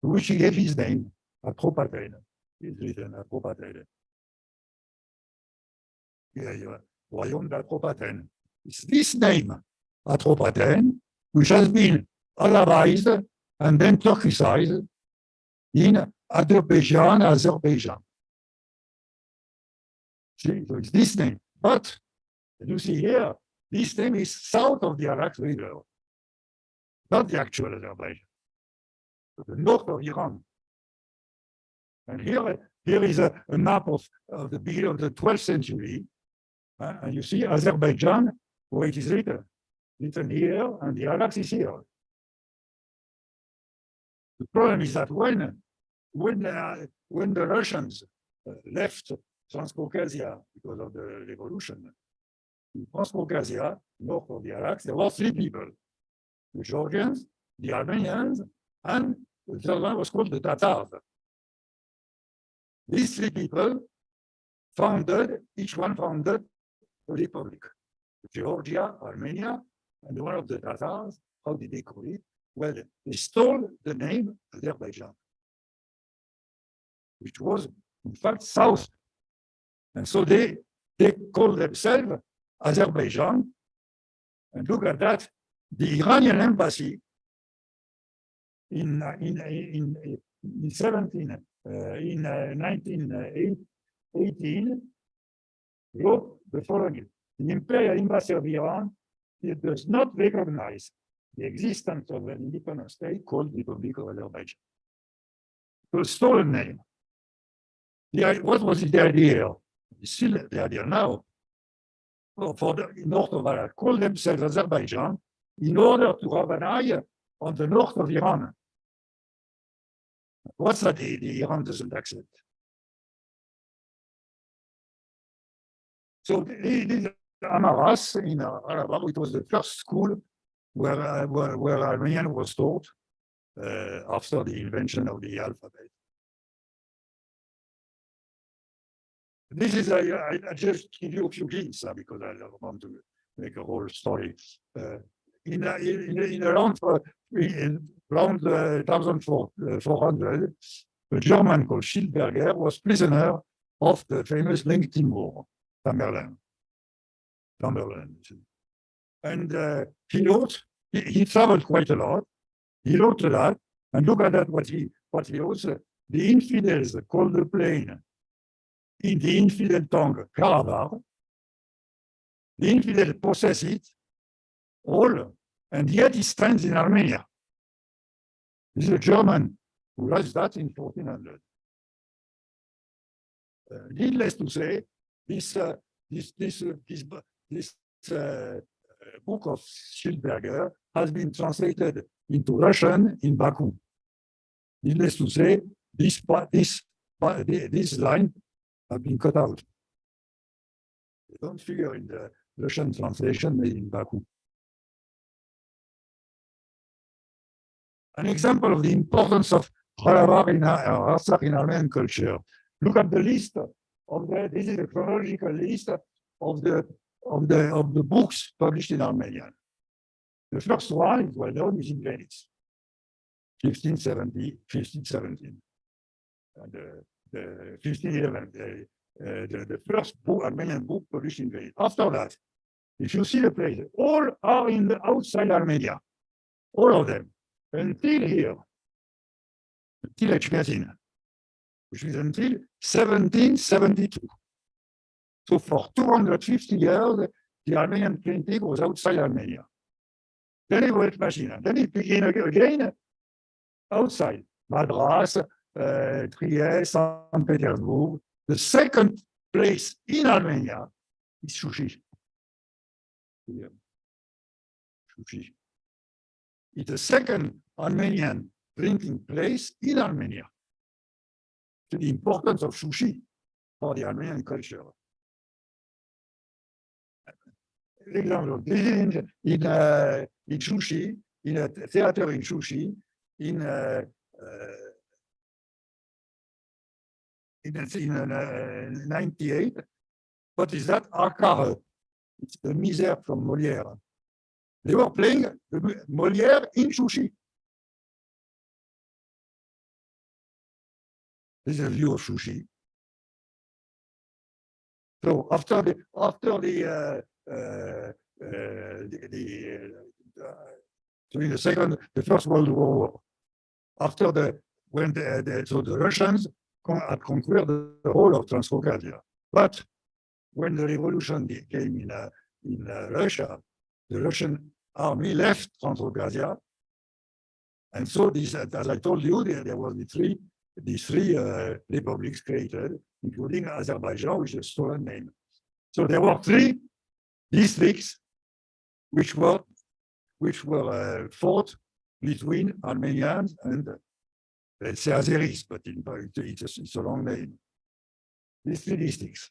to which he gave his name, Atropatène. It's written Atropatène. Royaume d'Atropatène. It's this name, Atropatène, which has been Arabized and then Turkicized in Azerbaijan. See, so it's this name. But you see here, this name is south of the Artsakh River, not the actual Azerbaijan, but the north of Iran. And here is a map of the beginning of the 12th century. And you see Azerbaijan, where it is written here, and the Artsakh is here. The problem is that when the Russians left Transcaucasia because of the revolution, in Transcaucasia, north of the Artsakh, there were 3 people: the Georgians, the Armenians, and the third one was called the Tatars. These three people each one founded a republic. Georgia, Armenia, and one of the Tatars, how did they call it? Well, they stole the name Azerbaijan, which was, in fact, south. And so they call themselves Azerbaijan. And look at that. The Iranian embassy in 1918 wrote the following: the Imperial Embassy of Iran, it does not recognize the existence of an independent state called Republic of Azerbaijan. It was a stolen name. What was the idea? It's still the idea now. For the north of Iran, call themselves Azerbaijan in order to have an eye on the north of Iran. What's that the Iran doesn't accept? So the Amaras in Karabagh, it was the first school where Armenian was taught after the invention of the alphabet. This is, I just give you a few hints because I don't want to make a whole story. In around 1400, a German called Schildberger was prisoner of the famous LinkedIn War, Tamerlane. And he traveled quite a lot. He wrote a lot, and look at that, what he wrote. The infidels called the plain in the infidel tongue, Karabagh. The infidel possess it all, and yet he stands in Armenia. This is a German who writes that in 1400. Needless to say, this book of Schildberger has been translated into Russian in Baku. Needless to say, this line have been cut out. They don't figure in the Russian translation made in Baku. An example of the importance of Karabagh in Artsakh in Armenian culture. Look at the list of this is a chronological list of the books published in Armenian. The first one is well known, is in Venice, 1517. And the 1511, the first book, Armenian book published in Venice. After that, if you see the places, all are in the outside Armenia, all of them, until here, until Echkazin, which is until 1772. So for 250 years, the Armenian printing was outside Armenia. Then it went Machina. Then it began again outside Madras, Trieste, St. Petersburg. The second place in Armenia is Shushi. Shushi. It's the second Armenian printing place in Armenia. To the importance of Shushi for the Armenian culture. Example, this is in Shushi, in a theater in Shushi, in 98. What is that? Arcare. It's the Misère from Molière. They were playing Molière in Shushi. This is a view of Shushi. So after during the First World War, after the Russians had conquered the whole of Transcaucasia, but when the revolution came in Russia, the Russian army left Transcaucasia, and so this, as I told you, there was these three republics created, including Azerbaijan, which is a stolen name. So there were three districts which were fought between Armenians and, let's say, Azeris, but it's a long name. These three districts.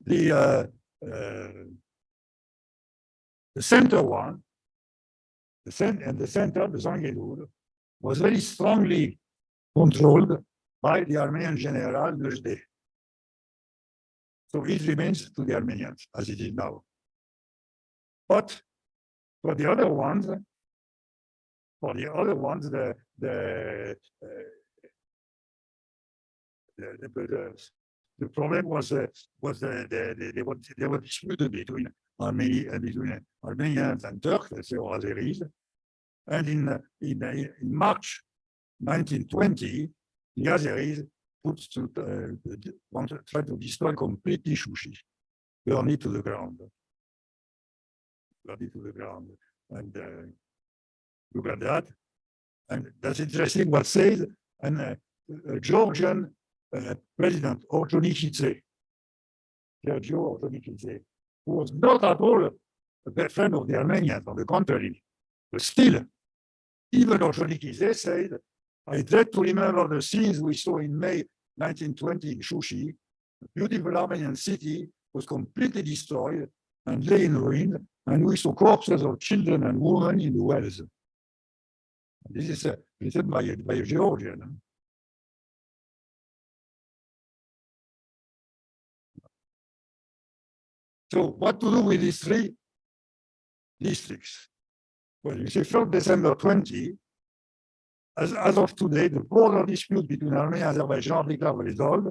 The center one, the center, the Zangezur, was very strongly controlled by the Armenian general Nejde. So it remains to the Armenians as it is now. But for the other ones, the problem was they were disputed between Armenians and Turks, or Azeris. And in March 1920, the Azeris tried to destroy completely Shushi, burn it to the ground. And look at that. And that's interesting what says a Georgian president, Orjonikidze, Sergio Orjonikidze, who was not at all a bad friend of the Armenians, on the contrary. But still, even Orjonikidze said, I dread to remember the scenes we saw in May 1920 in Shushi. The beautiful Armenian city was completely destroyed and lay in ruin, and we saw corpses of children and women in the wells. This is written by a Georgian. So what to do with these three districts? Well, you see, 1st December 20, as of today, the border dispute between Armenia and Azerbaijan are declared resolved.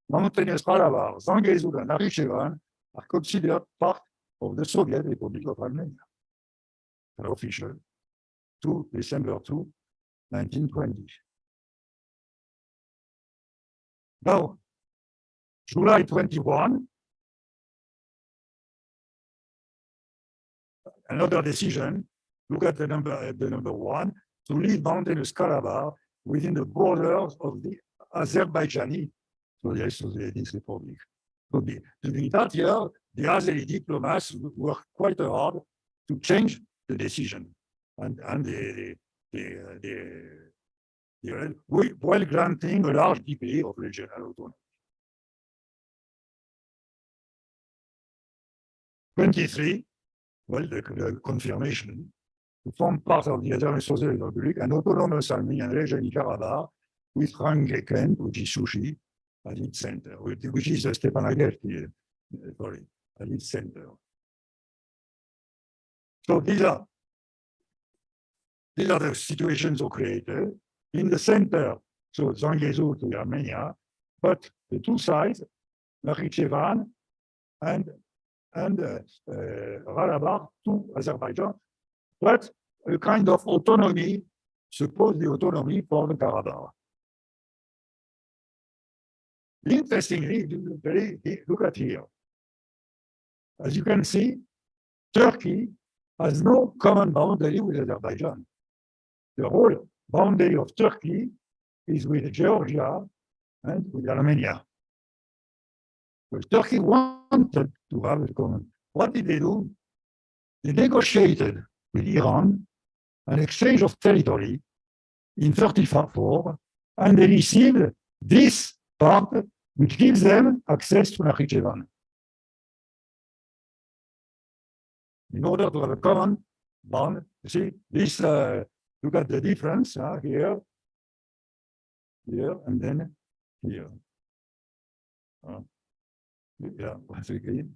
Mountainous Karabagh, Zangezur, and Nakhchivan are considered part of the Soviet Republic of Armenia. Official, 2 December 2, 1920. Now, July 21, another decision, look at the number 1, to leave mountainous Karabagh within the borders of the Azerbaijani Socialist Republic. So during that year, the Azeri diplomats worked quite hard to change the decision, and while granting a large degree of regional autonomy. 23, well, the confirmation to form part of the Azerbaijani Socialist Republic, an autonomous Armenian region in Karabagh, with Rangeken, which is Shushi, at its center, which is Stepanakert, at its center. So these are the situations are created. In the center, so Zangezur to Armenia, but the two sides, Nakhchivan and Karabagh to Azerbaijan, but a kind of autonomy, supposed autonomy for the Karabagh. Interestingly, look at here. As you can see, Turkey has no common boundary with Azerbaijan. The whole boundary of Turkey is with Georgia and with Armenia. But Turkey wanted to have a common. What did they do? They negotiated with Iran an exchange of territory in 1934, and they received this part, which gives them access to Nakhchivan. In order to have a common bound, you see, this, look at the difference here, and then here. Yeah, once again.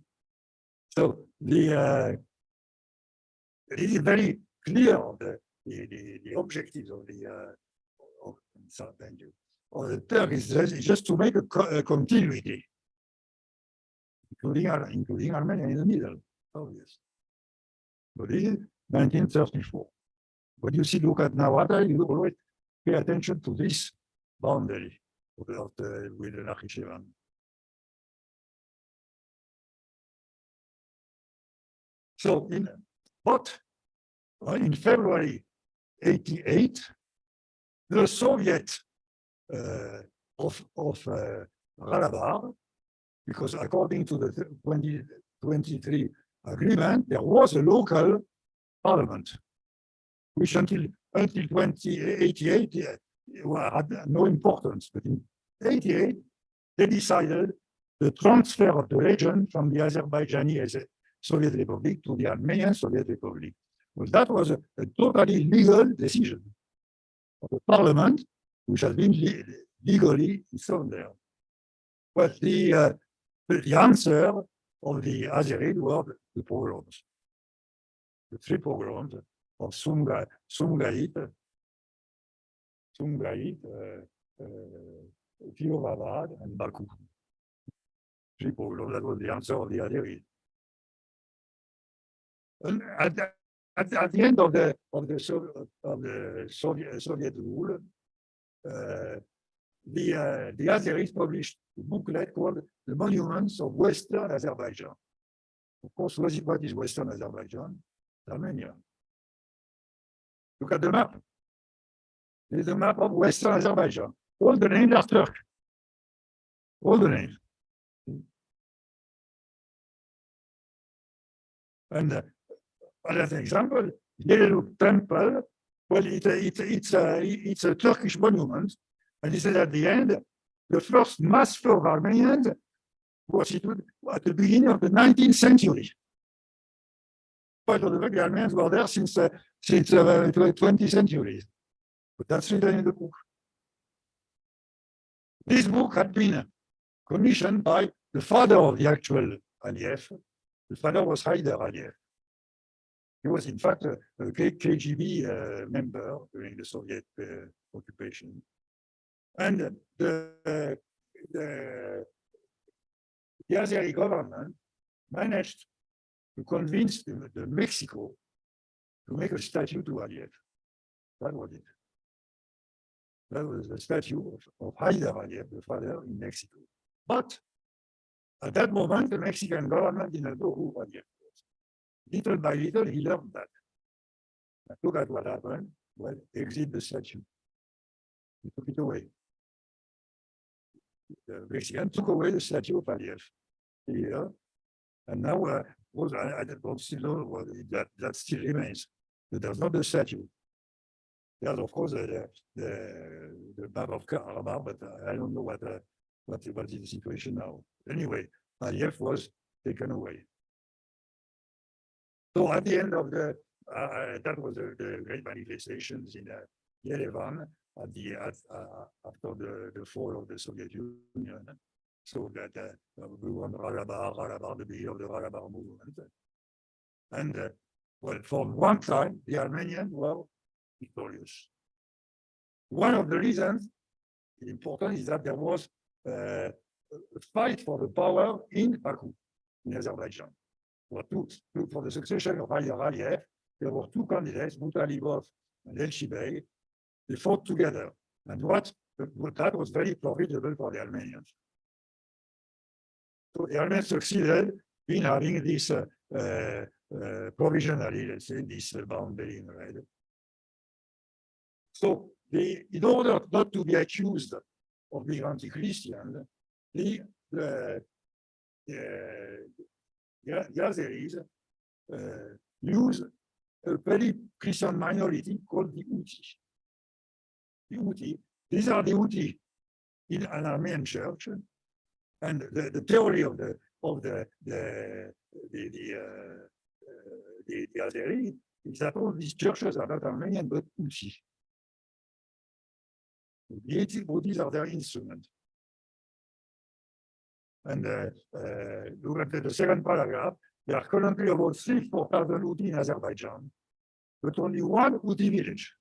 So it is very clear the objectives of the Turk is just to make a continuity, including Armenia in the middle, obvious. But this is 1934. But you see, look at Nawada, you always pay attention to this boundary with the Nakhchivan. So in February 1988, the Soviet of Karabagh, because according to the 2023 agreement, there was a local parliament, which until 1988 had no importance. But in 1988, they decided the transfer of the region from the Azerbaijani Soviet Republic to the Armenian Soviet Republic. Well, that was a totally legal decision of the parliament, which has been legally installed there. But the answer of the Azerid were the pogroms, the three pogroms of Sumgait, Karabagh, and Baku. Three pogroms, that was the answer of the Azerid. And at the end of the Soviet rule, the Azeris published a booklet called The Monuments of Western Azerbaijan. Of course, what is Western Azerbaijan? Armenia. Look at the map. There's a map of Western Azerbaijan. All the names are Turk. All the names. And as an example, Yellow Temple, well, it's a Turkish monument. And he said at the end, the first massacre of Armenians was at the beginning of the 19th century. But the Armenians were there since 20 centuries. But that's written in the book. This book had been commissioned by the father of the actual Aliyev. The father was Haydar Aliyev. He was, in fact, a KGB member during the Soviet occupation. And the Azeri government managed to convince the Mexico to make a statue to Aliyev. That was it. That was the statue of Haydar Aliyev, the father, in Mexico. But at that moment, the Mexican government didn't know who Aliyev was. Little by little, he learned that. And look at what happened. Well, exit the statue. He took it away. The Mexican took away the statue of Aliyev here, and now I don't still know that still remains. But there's not the statue. There's of course the map of Karabagh, but I don't know what is the situation now. Anyway, Aliyev was taken away. So at the end of that was the great manifestations in Yerevan after the fall of the Soviet Union. So that we won Karabagh, the beginning of the Karabagh movement. And well, for one time, the Armenians were victorious. One of the reasons important is that there was a fight for the power in Baku, in Azerbaijan. For the succession of Haydar Aliyev, there were two candidates, Mutalibov and Elchibey. They fought together. And that was very profitable for the Armenians. So the Armenians succeeded in having this provisionally, let's say, this boundary, right? So in order not to be accused of being anti-Christian, the Azeris use a very Christian minority called the Uti. The Uti, these are the Uti in an Armenian church, and the theory of the Azeri is that all these churches are not Armenian but Uti. The Utis are their instrument. And look at the second paragraph. There are currently about 3,000-4,000 Uti in Azerbaijan, but only one Uti village.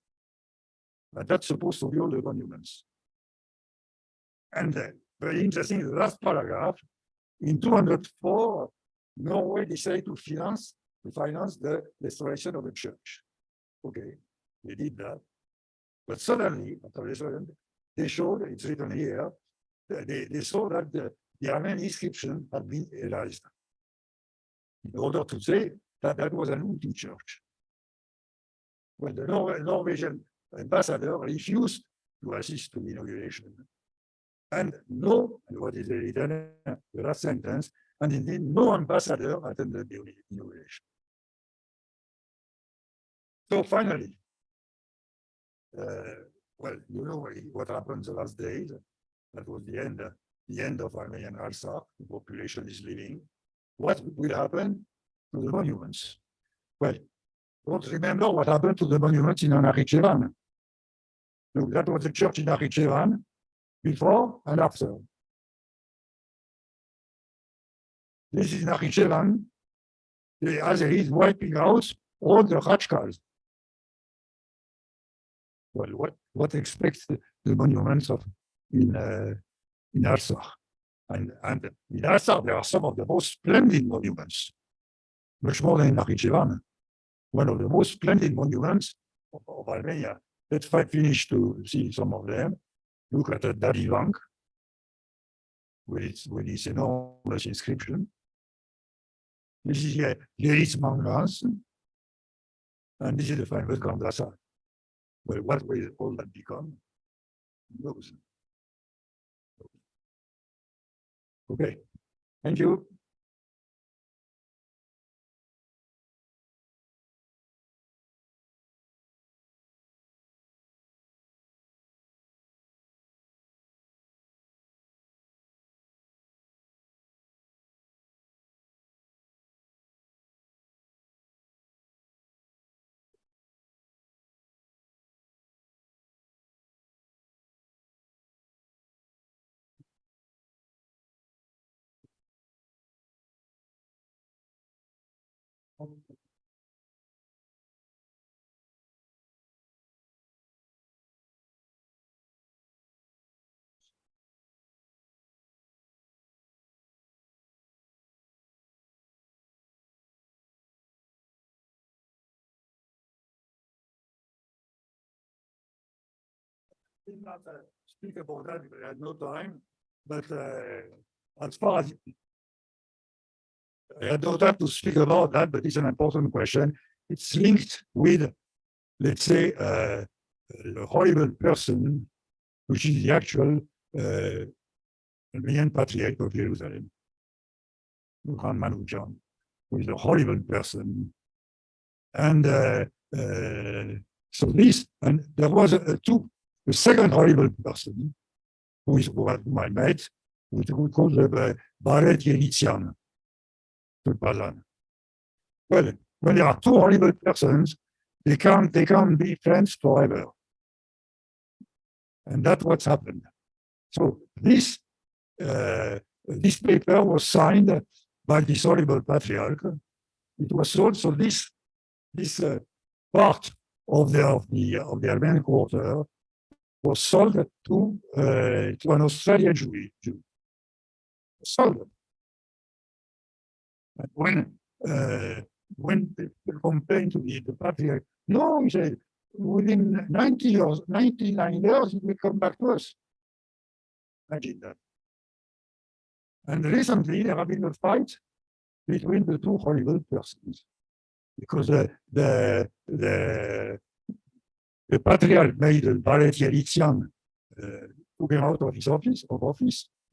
And that's supposed to be all the monuments. And very interesting, the last paragraph, in 204, Norway decided to finance the restoration of the church. Okay, they did that. But suddenly, they showed, it's written here, they saw that the Armenian inscription had been erased in order to say that that was an Uti church. Well, the Norwegian ambassador refused to assist to the inauguration. And what is written, the last sentence, and indeed no ambassador attended the inauguration. So finally, well, you know what happened the last days. That was the end of Armenian Artsakh. The population is leaving. What will happen to the monuments? Well, don't remember what happened to the monuments in Nakhichevan. No, that was the church in Nakhichevan before and after. This is Nakhichevan. The Azeri is wiping out all the Khachkars. Well, what expects the monuments of in Artsakh? And in Artsakh, there are some of the most splendid monuments, much more than in Nakhichevan. One of the most splendid monuments of Armenia. Let's finish to see some of them. Look at the Dadivank with its enormous inscription. This is Yeris Mangas, and this is the famous Gandasa. Well, what will all that become? Who knows? Okay, thank you. I did not speak about that because I had no time, but as far as I don't have to speak about that, but it's an important question. It's linked with, let's say, a horrible person, which is the actual Armenian Patriarch of Jerusalem, Grand Manouchian, who is a horrible person. And so this, and there was a second horrible person, who I met, who called the Baret Yenitzian. Well, when there are two horrible persons, they can't be friends forever. And that's what's happened. So this paper was signed by this horrible patriarch. It was sold. So this part of the Armenian quarter was sold to an Australian Jew. Sold. And when people complained to the patriarch, no, he said, within 99 years, it will come back to us. Imagine that. And recently, there have been a fight between the two horrible persons, because the patriarch made the Baret Yelitzian took him out of his office,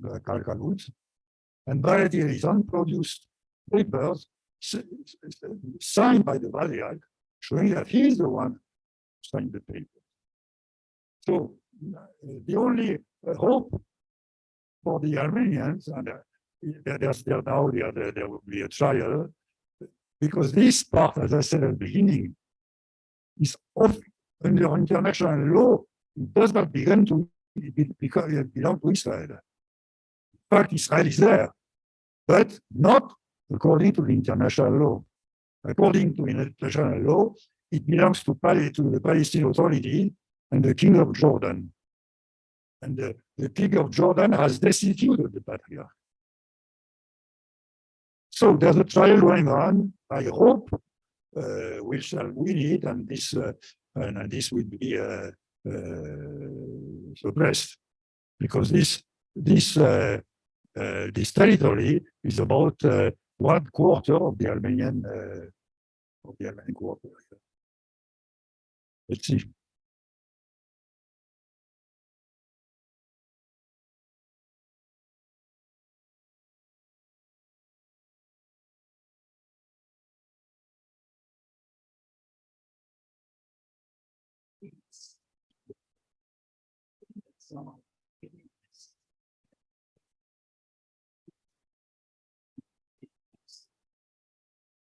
Kalkalut, and Baret Yelitzian produced papers signed by the patriarch, showing that he is the one who signed the paper. So the only hope for the Armenians, and there will be a trial, because this part, as I said at the beginning, is under international law. It does not belong to Israel. In fact, Israel is there, but not according to the international law. According to international law, it belongs to the Palestinian Authority and the King of Jordan. And the King of Jordan has destituted the patriarch. So there's a trial going on. I hope we shall win it, and this will be suppressed, because this territory is about 1/4 of the Armenian quarter. Let's see.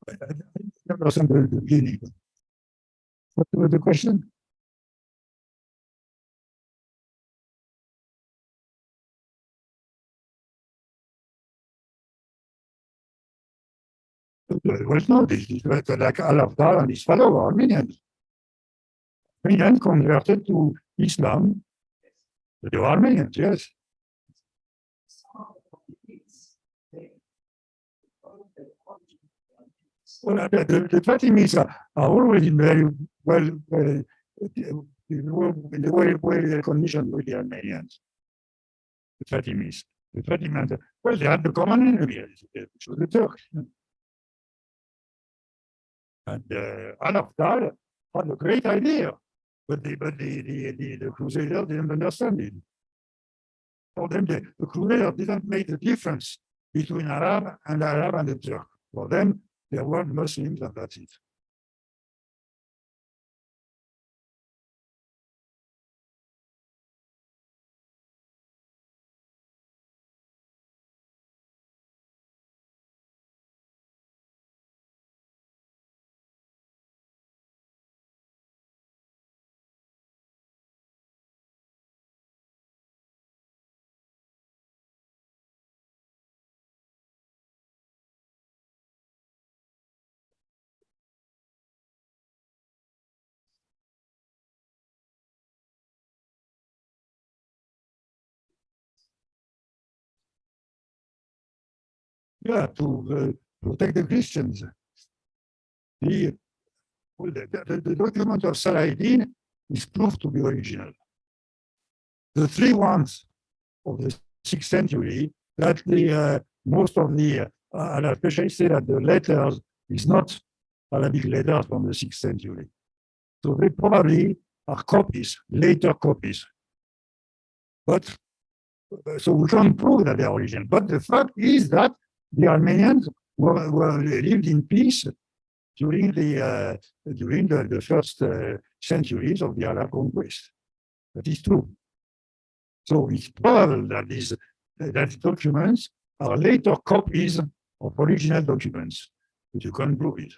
I never said at the beginning. What was the question? Well, no, this is like Al-Afdal and his fellow Armenians. Armenians converted to Islam. They were Armenians, yes. Well, the Fatimids are already very well, in the way conditioned with the Armenians. The Fatimids. The Fatimids, well, they had the common enemy, which was the Turks. And Al-Afdal had a great idea, but the Crusaders didn't understand it. For them, the Crusaders didn't make the difference between Arab and the Turk. For them, they were Muslims and that's it. Yeah, to protect the Christians. The, the document of Saladin is proved to be original. The three ones of the 6th century, that most of the especially say that the letters is not Arabic letters from the 6th century. So they probably are copies, later copies. But so we can't prove that they are original. But the fact is that the Armenians were lived in peace during the first centuries of the Arab conquest. That is true. So it's probable that that documents are later copies of original documents, but you can't prove it.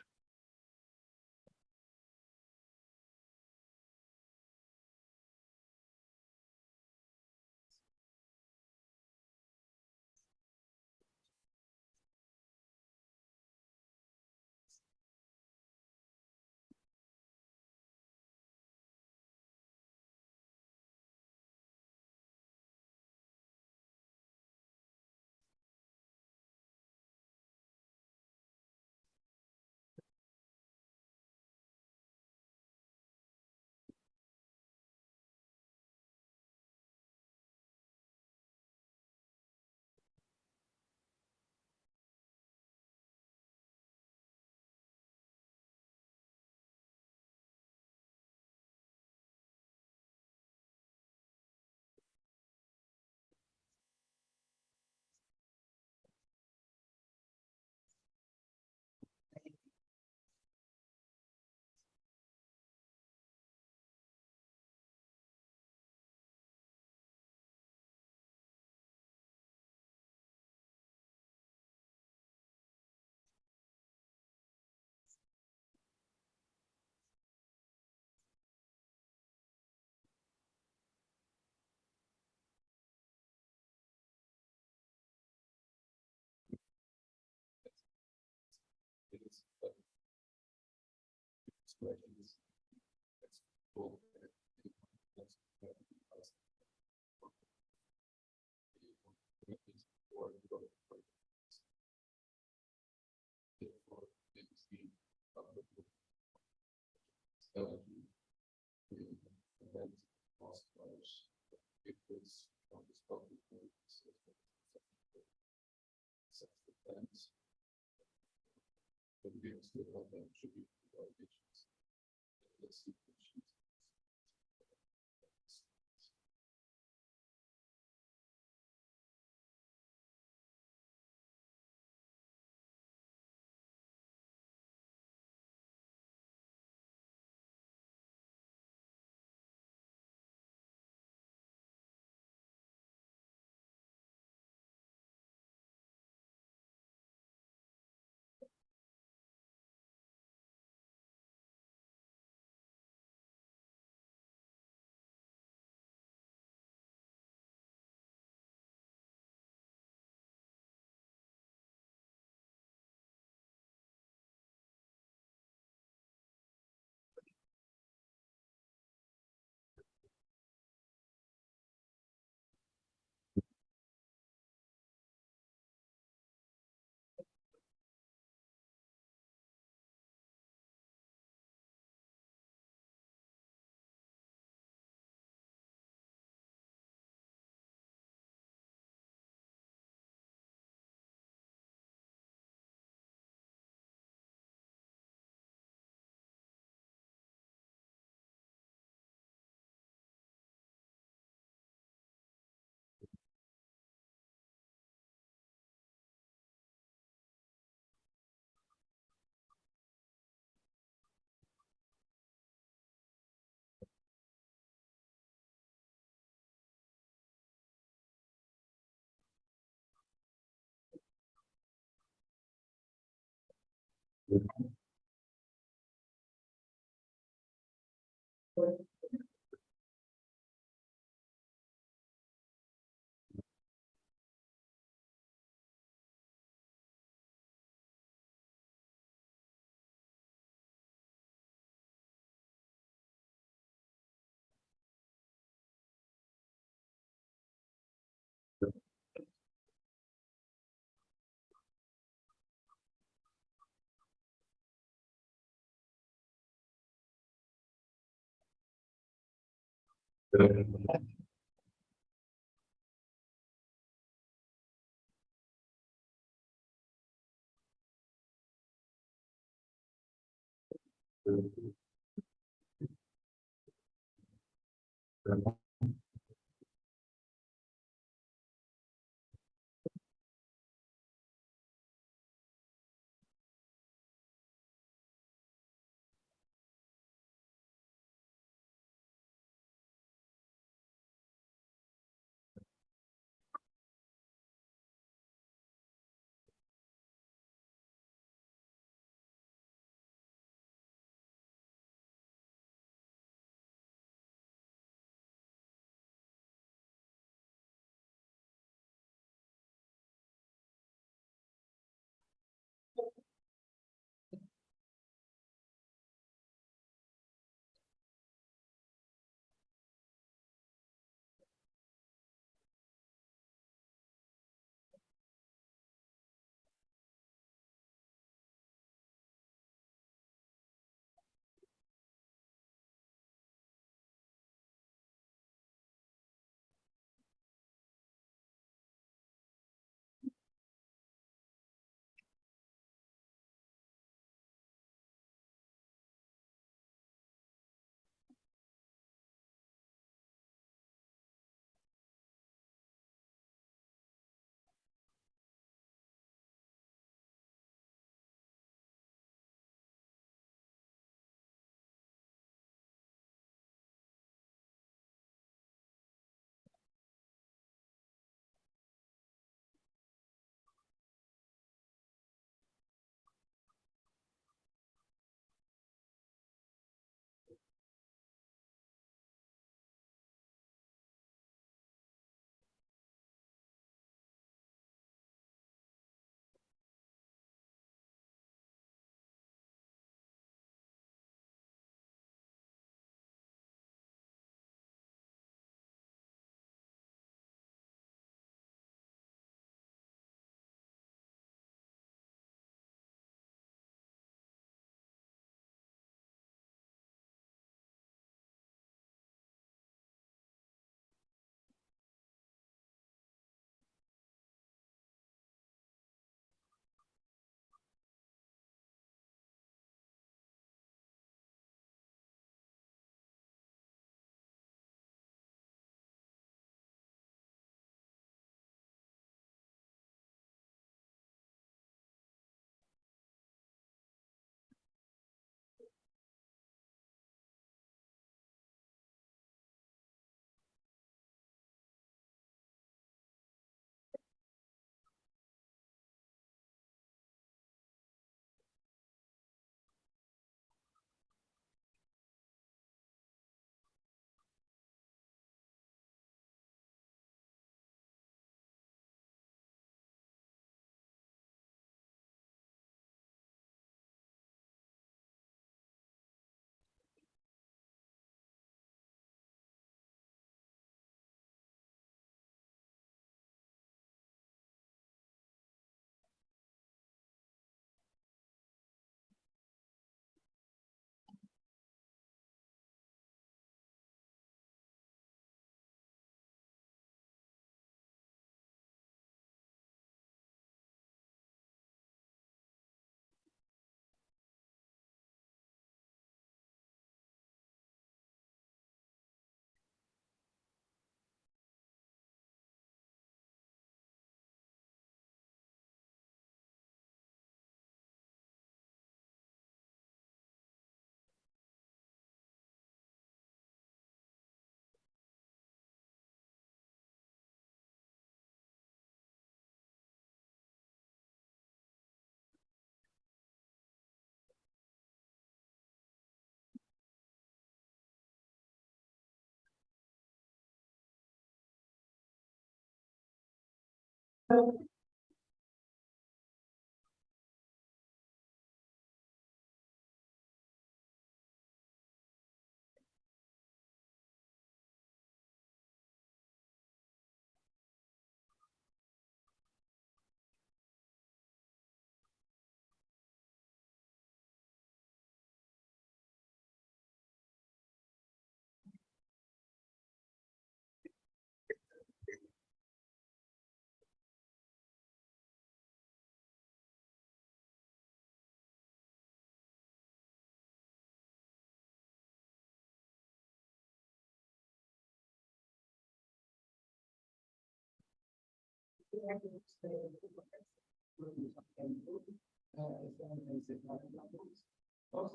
Also,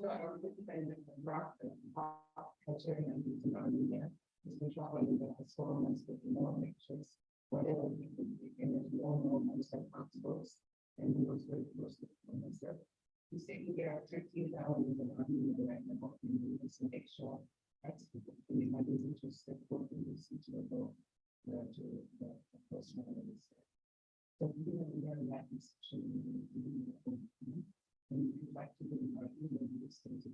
I don't think the rock culture and Armenia is controlling the performance of the pictures, whatever we can do, and we all know most of possibles, and we was very close to myself. You say there are 13,000 in Armenia right now, and we need to make sure that's in my interest that both in this to the first one. So we have that discussion. And we'd like to do our this things